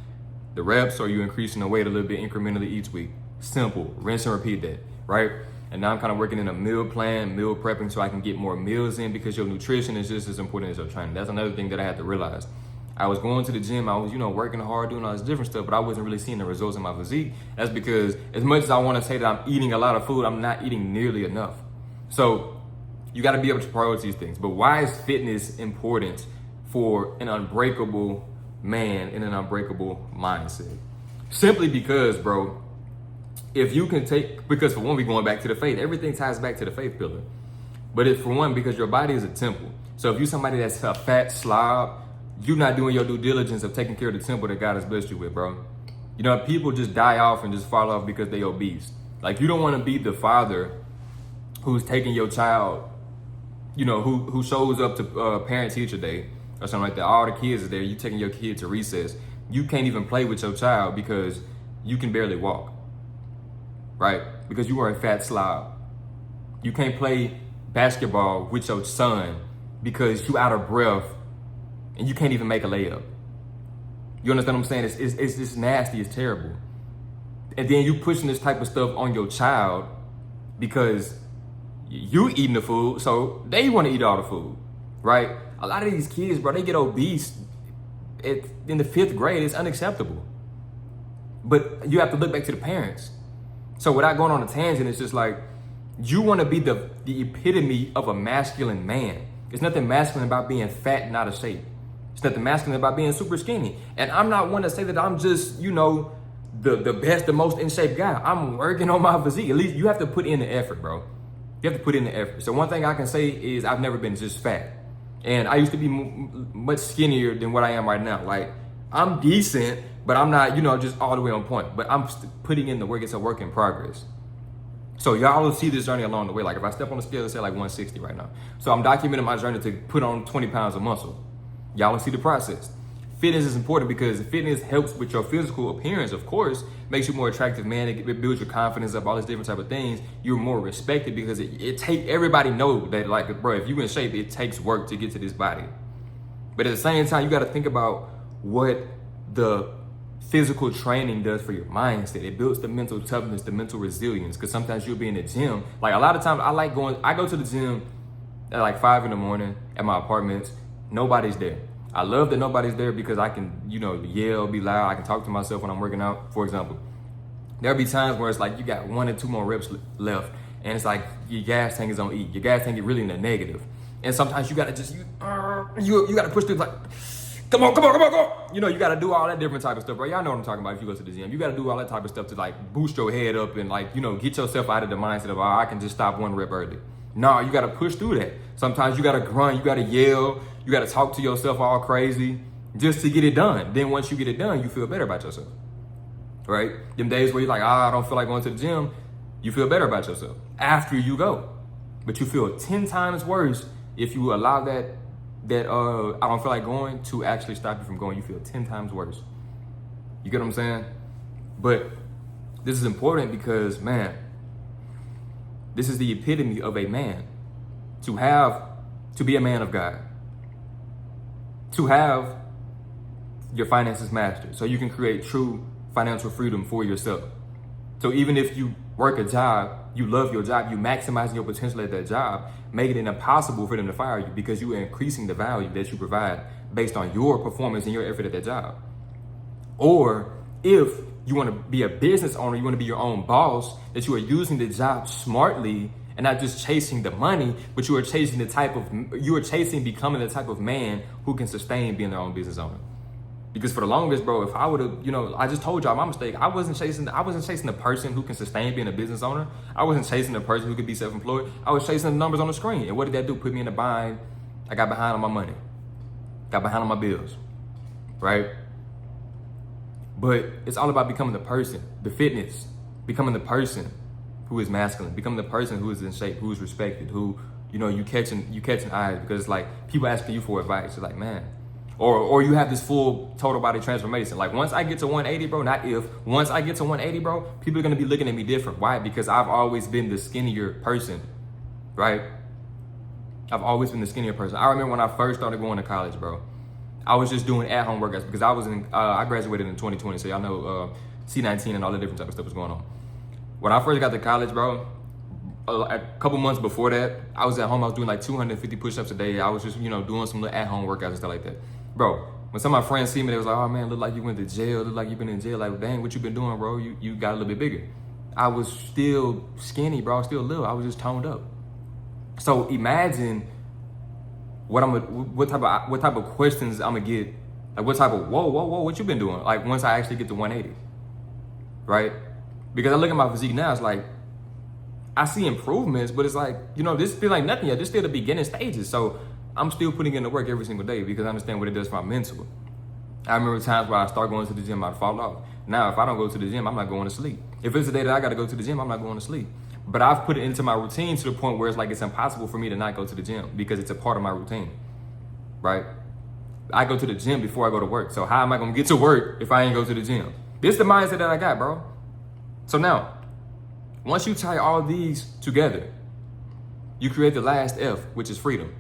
the reps or you increasing the weight a little bit incrementally each week. Simple. Rinse and repeat that, right? And now I'm kind of working in a meal plan, meal prepping, so I can get more meals in, because your nutrition is just as important as your training. That's another thing that I had to realize. I was going to the gym, I was, working hard, doing all this different stuff, but I wasn't really seeing the results in my physique. That's because as much as I want to say that I'm eating a lot of food, I'm not eating nearly enough. So you got to be able to prioritize these things. But why is fitness important for an unbreakable man in an unbreakable mindset? Simply because, bro, if you can because for one, we're going back to the faith. Everything ties back to the faith pillar. But it's for one, because your body is a temple. So if you're somebody that's a fat slob, you're not doing your due diligence of taking care of the temple that God has blessed you with, bro. People just die off and just fall off because they obese. Like, you don't want to be the father who's taking your child, who shows up to parent-teacher day or something like that. All the kids are there. You taking your kid to recess. You can't even play with your child because you can barely walk, right? Because you are a fat slob. You can't play basketball with your son because you out of breath and you can't even make a layup. You understand what I'm saying? It's just nasty. It's terrible. And then you pushing this type of stuff on your child because you eating the food, so they want to eat all the food, right? A lot of these kids, bro, they get obese in the 5th grade. It's unacceptable. But you have to look back to the parents. So without going on a tangent, it's just like, you want to be the epitome of a masculine man. There's nothing masculine about being fat and out of shape. It's nothing masculine about being super skinny. And I'm not one to say that I'm just, the best, the most in shape guy. I'm working on my physique. At least you have to put in the effort, bro. You have to put in the effort. So one thing I can say is I've never been just fat. And I used to be much skinnier than what I am right now. Like, I'm decent, but I'm not, just all the way on point. But I'm putting in the work. It's a work in progress. So y'all will see this journey along the way. Like, if I step on the scale, let's say like 160 right now. So I'm documenting my journey to put on 20 pounds of muscle. Y'all will see the process. Fitness is important because fitness helps with your physical appearance, of course, makes you more attractive, man. It builds your confidence up, all these different type of things. You're more respected because everybody know that, like, bro, if you in shape, it takes work to get to this body. But at the same time, you got to think about what the physical training does for your mindset. It builds the mental toughness, the mental resilience. Because sometimes you'll be in the gym. Like, a lot of times I go to the gym at like 5 in the morning at my apartments. Nobody's there. I love that nobody's there because I can, yell, be loud. I can talk to myself when I'm working out. For example, there'll be times where it's like you got 1 or 2 more reps left, and it's like your gas tank is on E. Your gas tank is really in the negative. And sometimes you gotta just you gotta push through, like, come on. You gotta do all that different type of stuff, bro. Y'all know what I'm talking about if you go to the gym. You gotta do all that type of stuff to like boost your head up and like, get yourself out of the mindset of, I can just stop 1 rep early. No, you gotta push through that. Sometimes you gotta grunt, you gotta yell, you gotta talk to yourself all crazy just to get it done. Then once you get it done, you feel better about yourself, right? Them days where you're like, I don't feel like going to the gym, you feel better about yourself after you go. But you feel 10 times worse if you allow that I don't feel like going to actually stop you from going. You feel 10 times worse. You get what I'm saying? But this is important because, man, this is the epitome of a man. To be a man of God. To have your finances mastered so you can create true financial freedom for yourself. So even if you work a job, you love your job, you maximizing your potential at that job, making it impossible for them to fire you because you are increasing the value that you provide based on your performance and your effort at that job. Or if you want to be a business owner, you want to be your own boss, that you are using the job smartly and not just chasing the money, but you are chasing becoming the type of man who can sustain being their own business owner. Because for the longest, bro, if I would have, I just told y'all my mistake. I wasn't chasing the person who can sustain being a business owner. I wasn't chasing the person who could be self-employed. I was chasing the numbers on the screen. And what did that do? Put me in a bind I got behind on my money. Got behind on my bills, right? But it's all about becoming the person, the fitness, becoming the person who is masculine, becoming the person who is in shape, who is respected, who, you know, you catching eyes, because it's like people asking you for advice. It's like, man, or you have this full total body transformation. Like once I get to 180, bro, once I get to 180, bro, people are gonna be looking at me different. Why? Because I've always been the skinnier person, right? I've always been the skinnier person. I remember when I first started going to college, bro, I was just doing at-home workouts because I graduated in 2020, so y'all know C19 and all the different type of stuff was going on. When I first got to college, bro, a couple months before that, I was at home. I was doing like 250 push-ups a day. I was just, you know, doing some little at-home workouts and stuff like that. Bro, when some of my friends see me, they was like, oh man, look like you went to jail. Look like you've been in jail. Like, dang, what you been doing, bro? You got a little bit bigger. I was still skinny, bro. I was still little. I was just toned up. So imagine what type of questions I'm gonna get. Like what type of, whoa, what you been doing? Like once I actually get to 180, right? Because I look at my physique now, it's like, I see improvements, but it's like, you know, this feel like nothing yet. This still the beginning stages. So I'm still putting in the work every single day because I understand what it does for my mental. I remember times where I start going to the gym, I'd fall off. Now, if I don't go to the gym, I'm not going to sleep. If it's a day that I got to go to the gym, I'm not going to sleep. But I've put it into my routine to the point where it's like, it's impossible for me to not go to the gym because it's a part of my routine, right? I go to the gym before I go to work. So how am I going to get to work if I ain't go to the gym? This is the mindset that I got, bro. So now, once you tie all these together, you create the last F, which is freedom.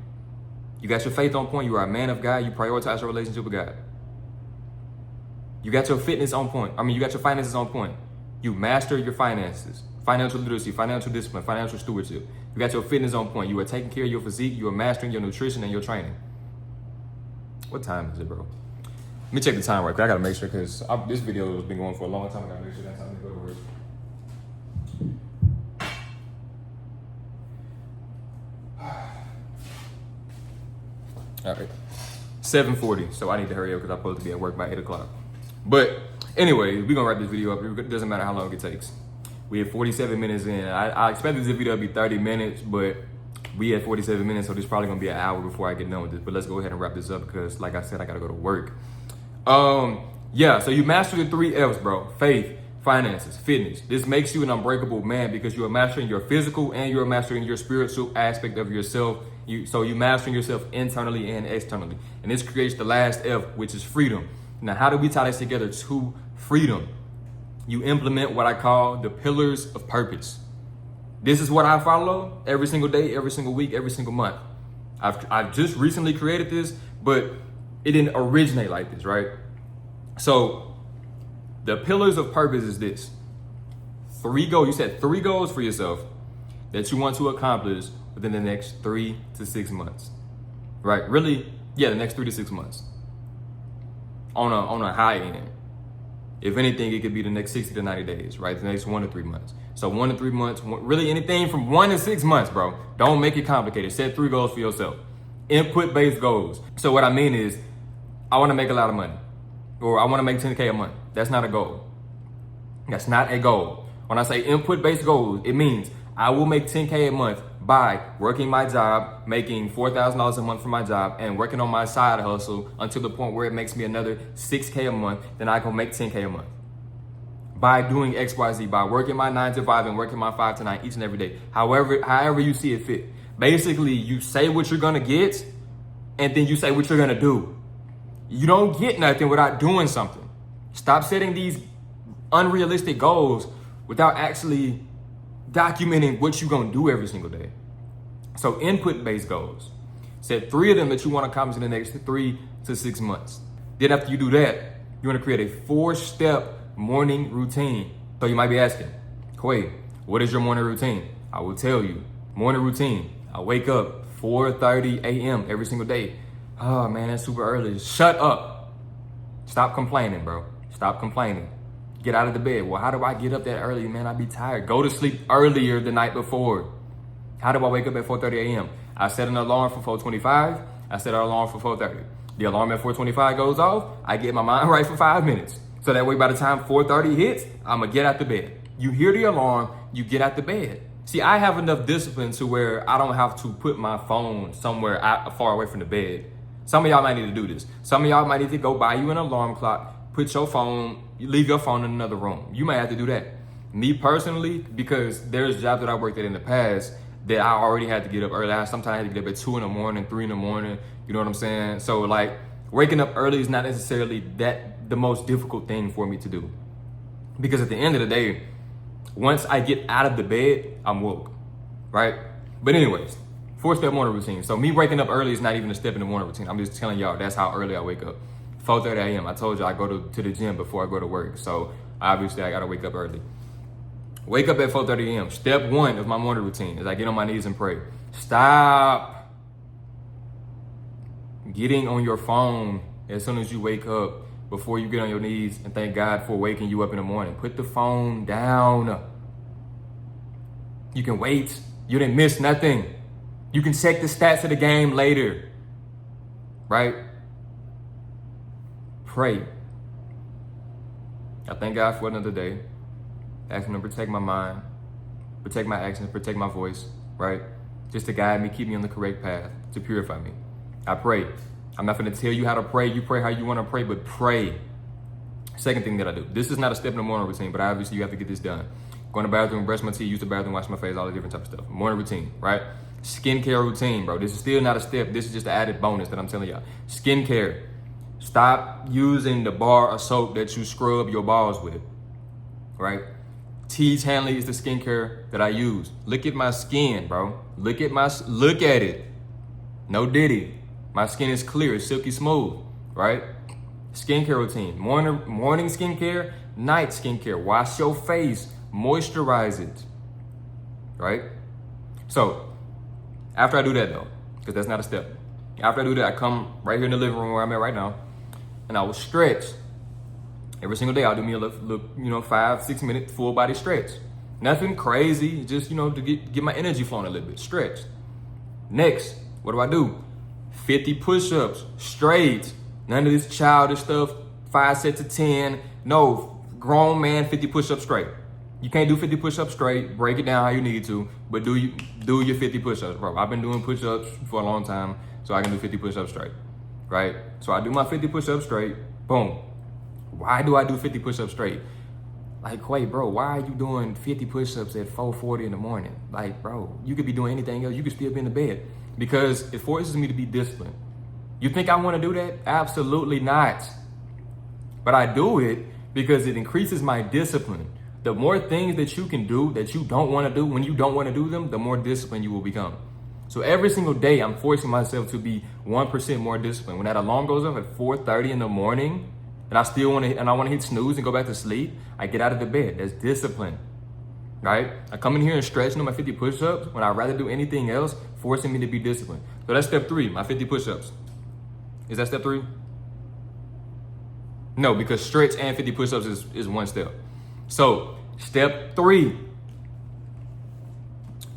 You got your faith on point. You are a man of God. You prioritize your relationship with God. You got your fitness on point. You got your finances on point. You master your finances, financial literacy, financial discipline, financial stewardship. You got your fitness on point. You are taking care of your physique. You are mastering your nutrition and your training. What time is it, bro? Let me check the time right quick. I got to make sure because this video has been going for a long time. I got to make sure that's time to go to work. All right, 7:40, so I need to hurry up because I'm supposed to be at work by 8 o'clock. But anyway, we're gonna wrap this video up. It doesn't matter how long it takes. We have 47 minutes in. I expected this video to be 30 minutes, but we had 47 minutes, so this is probably gonna be an hour before I get done with this. But let's go ahead and wrap this up because, like I said, I gotta go to work. Yeah, so you master the 3 F's, bro. Faith, finances, fitness. This makes you an unbreakable man because you are mastering your physical and you are mastering your spiritual aspect of yourself. So you mastering yourself internally and externally. And this creates the last F, which is freedom. Now, how do we tie this together to freedom? You implement what I call the pillars of purpose. This is what I follow every single day, every single week, every single month. I've just recently created this, but it didn't originate like this, right? So the pillars of purpose is this. 3 goals. You set 3 goals for yourself that you want to accomplish within the next 3 to 6 months, right? Really, yeah, the next 3 to 6 months. On a high end. If anything, it could be the next 60 to 90 days, right? The next 1 to 3 months. So 1 to 3 months, really anything from 1 to 6 months, bro. Don't make it complicated. Set 3 goals for yourself. Input-based goals. So what I mean is, I want to make a lot of money, or I want to make 10K a month. That's not a goal. That's not a goal. When I say input-based goals, it means I will make 10K a month by working my job, making $4,000 a month for my job, and working on my side hustle until the point where it makes me another 6K a month. Then I can make 10K a month. By doing XYZ, by working my 9 to 5 and working my 5 to 9 each and every day. However you see it fit. Basically, you say what you're gonna get, and then you say what you're gonna do. You don't get nothing without doing something. Stop setting these unrealistic goals without actually documenting what you're gonna do every single day. So input-based goals. Set 3 of them that you wanna accomplish in the next 3 to 6 months. Then after you do that, you wanna create a 4-step morning routine. So you might be asking, Quay, what is your morning routine? I will tell you. Morning routine. I wake up 4:30 a.m. every single day. Oh man, that's super early. Shut up. Stop complaining, bro. Stop complaining. Get out of the bed. Well, how do I get up that early, man? I be tired. Go to sleep earlier the night before. How do I wake up at 4:30 a.m.? I set an alarm for 4:25. I set an alarm for 4:30. The alarm at 4:25 goes off. I get my mind right for 5 minutes. So that way by the time 4:30 hits, I'm gonna get out the bed. You hear the alarm, you get out the bed. See, I have enough discipline to where I don't have to put my phone somewhere far away from the bed. Some of y'all might need to do this. Some of y'all might need to go buy you an alarm clock, put your phone, leave your phone in another room. You might have to do that. Me personally, because there's jobs that I worked at in the past that I already had to get up early. I sometimes had to get up at 2 in the morning, 3 in the morning. You know what I'm saying? So like waking up early is not necessarily the most difficult thing for me to do. Because at the end of the day, once I get out of the bed, I'm woke, right? But anyways, 4-step morning routine. So me waking up early is not even a step in the morning routine. I'm just telling y'all that's how early I wake up. 4:30 a.m. I told you I go to the gym before I go to work. So obviously I gotta wake up early. Wake up at 4:30 a.m. Step 1 of my morning routine is I get on my knees and pray. Stop getting on your phone as soon as you wake up before you get on your knees and thank God for waking you up in the morning. Put the phone down. You can wait. You didn't miss nothing. You can check the stats of the game later, right? Pray. I thank God for another day. Ask Him to protect my mind, protect my actions, protect my voice, right? Just to guide me, keep me on the correct path, to purify me. I pray. I'm not going to tell you how to pray. You pray how you want to pray, but pray. Second thing that I do. This is not a step in the morning routine, but obviously you have to get this done. Go in the bathroom, brush my teeth, use the bathroom, wash my face, all the different type of stuff. Morning routine, right? Skincare routine, bro. This is still not a step. This is just an added bonus that I'm telling y'all. Skincare. Stop using the bar of soap that you scrub your balls with, right? Tease Hanley is the skincare that I use. Look at my skin, bro. Look at it. No diddy. My skin is clear, it's silky smooth, right? Skincare routine. Morning skincare, night skincare. Wash your face, moisturize it, right? So, after I do that though, because that's not a step. After I do that, I come right here in the living room where I'm at right now, and I will stretch. Every single day, I'll do me a little 5-6 minute full body stretch. Nothing crazy, just, to get my energy flowing a little bit, stretch. Next, what do? 50 push-ups, straight. None of this childish stuff, 5 sets of 10. No, grown man, 50 push-ups straight. You can't do 50 push-ups straight, break it down how you need to, but do your 50 push-ups, bro. I've been doing push-ups for a long time, so I can do 50 push-ups straight, right? So I do my 50 push-ups straight, boom. Why do I do 50 push-ups straight? Like, wait, bro, why are you doing 50 push-ups at 4:40 in the morning? Like, bro, you could be doing anything else. You could still be in the bed. Because it forces me to be disciplined. You think I want to do that? Absolutely not. But I do it because it increases my discipline. The more things that you can do that you don't want to do, when you don't want to do them, the more disciplined you will become. So every single day, I'm forcing myself to be 1% more disciplined. When that alarm goes off at 4:30 in the morning, and I want to hit snooze and go back to sleep, I get out of the bed. That's discipline, right? I come in here and stretch, my 50 push-ups when I'd rather do anything else, forcing me to be disciplined. So that's step 3, my 50 push-ups. Is that step 3? No, because stretch and 50 push-ups is one step. So step 3,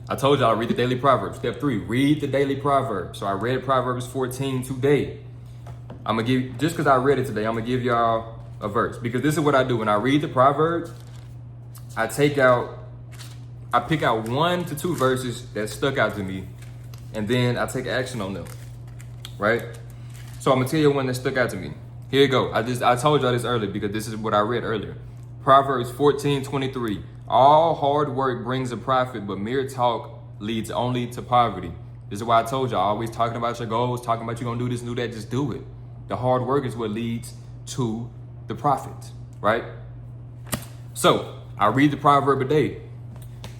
I told y'all read the daily proverb. Step 3, read the daily proverb. So I read Proverbs 14 today. I'm gonna give, just because I read it today, I'm gonna give y'all a verse, because this is what I do. When I read the Proverbs, I pick out 1 to 2 verses that stuck out to me, and then I take action on them, right? So I'm gonna tell you one that stuck out to me. Here you go. I told y'all this earlier because this is what I read earlier. Proverbs 14:23. All hard work brings a profit, but mere talk leads only to poverty. This is why I told y'all, always talking about your goals, talking about you're gonna do this and do that, just do it. The hard work is what leads to the profit, right? So I read the proverb a day.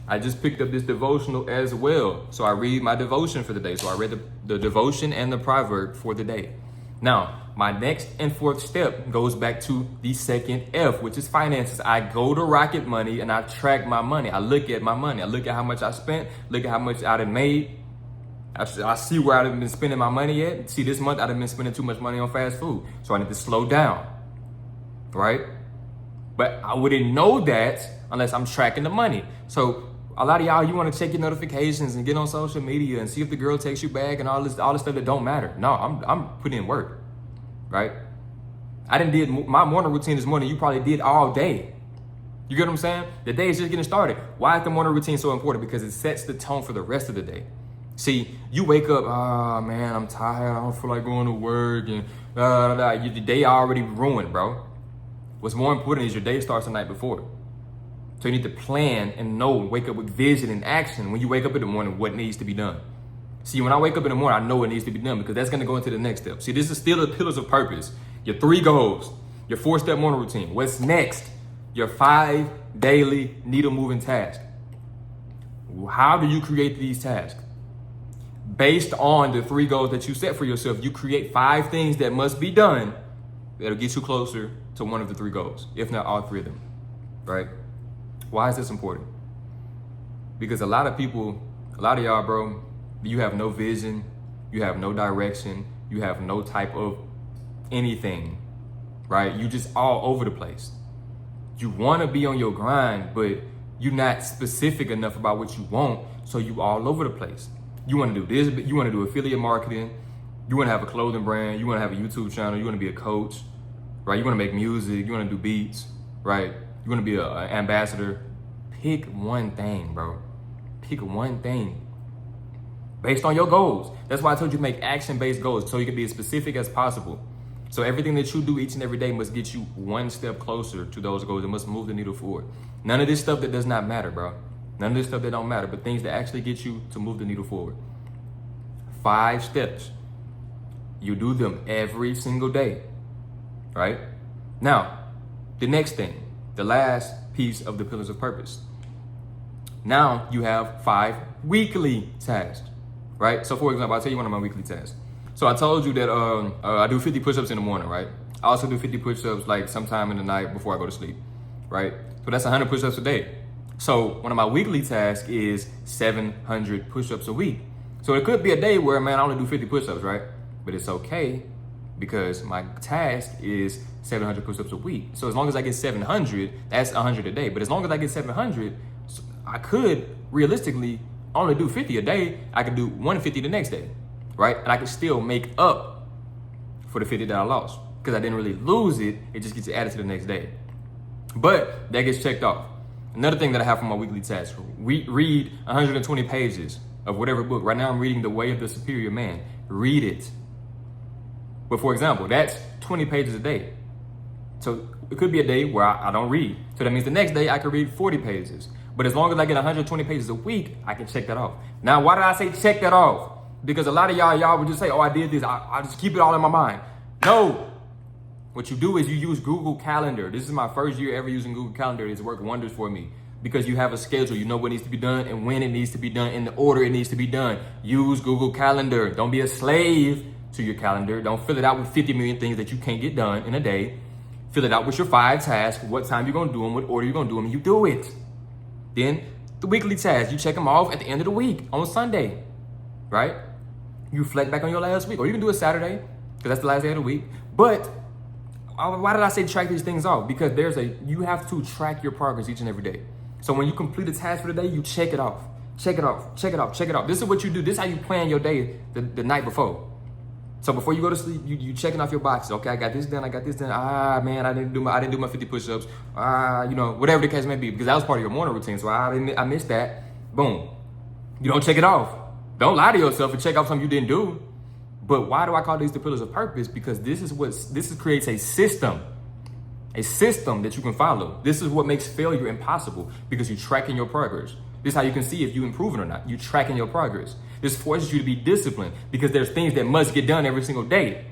I just picked up this devotional as well. So I read my devotion for the day. So I read the devotion and the proverb for the day. Now, my next and 4th step goes back to the second F, which is finances. I go to Rocket Money and I track my money. I look at my money. I look at how much I spent, look at how much I done made. I see where I've been spending my money at. See, this month I've been spending too much money on fast food. So I need to slow down, right? But I wouldn't know that unless I'm tracking the money. So a lot of y'all, you want to check your notifications and get on social media and see if the girl texts you back and all this stuff that don't matter. No, I'm putting in work, right? I did my morning routine this morning. You probably did all day. You get what I'm saying? The day is just getting started. Why is the morning routine so important? Because it sets the tone for the rest of the day. See, you wake up, man, I'm tired. I don't feel like going to work. And your day already ruined, bro. What's more important is your day starts the night before. So you need to plan and know, wake up with vision and action when you wake up in the morning, what needs to be done. See, when I wake up in the morning, I know what needs to be done because that's going to go into the next step. See, this is still the pillars of purpose. Your 3 goals, your 4-step morning routine. What's next? Your 5 daily needle moving tasks. How do you create these tasks? Based on the 3 goals that you set for yourself, you create 5 things that must be done that'll get you closer to one of the 3 goals, if not all 3 of them, right? Why is this important? Because a lot of y'all, bro, you have no vision, you have no direction, you have no type of anything, right? You just all over the place. You want to be on your grind, but you're not specific enough about what you want, so you all over the place. You want to do this, you want to do affiliate marketing, you want to have a clothing brand, you want to have a YouTube channel, you want to be a coach, right? You want to make music, you want to do beats, right? You want to be an ambassador. Pick one thing, bro. Pick one thing based on your goals. That's why I told you make action-based goals so you can be as specific as possible. So everything that you do each and every day must get you one step closer to those goals. It must move the needle forward. None of this stuff that does not matter, bro. None of this stuff that don't matter, but things that actually get you to move the needle forward. 5 steps. You do them every single day, right? Now, the next thing, the last piece of the pillars of purpose. Now you have 5 weekly tasks, right? So for example, I'll tell you one of my weekly tasks. So I told you that I do 50 push-ups in the morning, right? I also do 50 push-ups like sometime in the night before I go to sleep, right? So that's 100 push-ups a day. So one of my weekly tasks is 700 push-ups a week. So it could be a day where, man, I only do 50 push-ups, right? But it's okay because my task is 700 push-ups a week. So as long as I get 700, that's 100 a day. But as long as I get 700, I could realistically only do 50 a day. I could do 150 the next day, right? And I could still make up for the 50 that I lost because I didn't really lose it. It just gets added to the next day. But that gets checked off. Another thing that I have for my weekly task, read 120 pages of whatever book. Right now I'm reading The Way of the Superior Man. Read it. But for example, that's 20 pages a day. So it could be a day where I don't read. So that means the next day I could read 40 pages. But as long as I get 120 pages a week, I can check that off. Now, why did I say check that off? Because a lot of y'all would just say, oh, I did this. I just keep it all in my mind. No. What you do is you use Google Calendar. This is my first year ever using Google Calendar. It's worked wonders for me because you have a schedule. You know what needs to be done and when it needs to be done in the order it needs to be done. Use Google Calendar. Don't be a slave to your calendar. Don't fill it out with 50 million things that you can't get done in a day. Fill it out with your 5 tasks, what time you're going to do them, what order you're going to do them, and you do it. Then the weekly tasks, you check them off at the end of the week on Sunday, right? You reflect back on your last week, or you can do it Saturday because that's the last day of the week. But why did I say track these things off? Because you have to track your progress each and every day. So when you complete a task for the day, you check it off, check it off, check it off, check it off. This is what you do. This is how you plan your day the night before. So before you go to sleep, you checking off your boxes. Okay, I got this done. I got this done. Man, I didn't do my 50 push-ups. Whatever the case may be, because that was part of your morning routine. So I missed that. Boom. You don't check it off. Don't lie to yourself and check off something you didn't do. But why do I call these the pillars of purpose? Because this creates a system that you can follow. This is what makes failure impossible because you're tracking your progress. This is how you can see if you're improving or not. You're tracking your progress. This forces you to be disciplined because there's things that must get done every single day.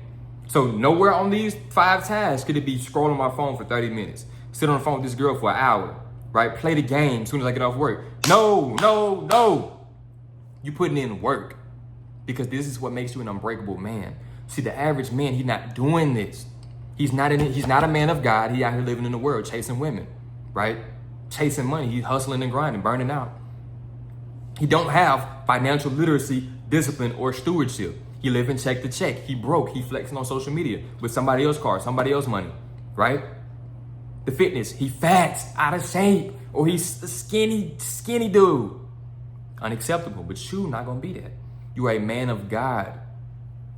So nowhere on these 5 tasks could it be scrolling my phone for 30 minutes, sit on the phone with this girl for an hour, right? Play the game as soon as I get off work. No. You putting in work because this is what makes you an unbreakable man. See, the average man, he's not doing this. He's not a man of God. He out here living in the world, chasing women, right? Chasing money. He's hustling and grinding, burning out. He don't have financial literacy, discipline, or stewardship. He living check to check. He broke. He flexing on social media with somebody else's car, somebody else's money, right? The fitness. He fat, out of shape, or he's a skinny dude. Unacceptable, but you not gonna be that. You are a man of God.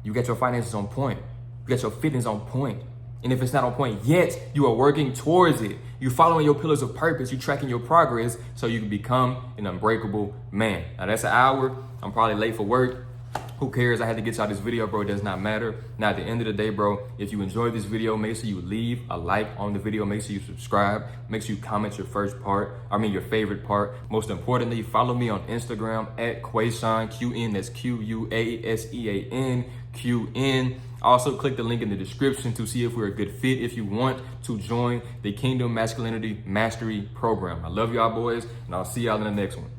You got your finances on point. You got your fitness on point. And if it's not on point yet, you are working towards it. You're following your pillars of purpose. You're tracking your progress so you can become an unbreakable man. Now that's an hour. I'm probably late for work. Who cares? I had to get y'all this video, bro. It does not matter. Now, at the end of the day, bro, if you enjoyed this video, make sure you leave a like on the video. Make sure you subscribe. Make sure you comment your your favorite part. Most importantly, follow me on Instagram at Quasean, QN. That's QUASEAN, QN. Also, click the link in the description to see if we're a good fit if you want to join the Kingdom Masculinity Mastery Program. I love y'all, boys, and I'll see y'all in the next one.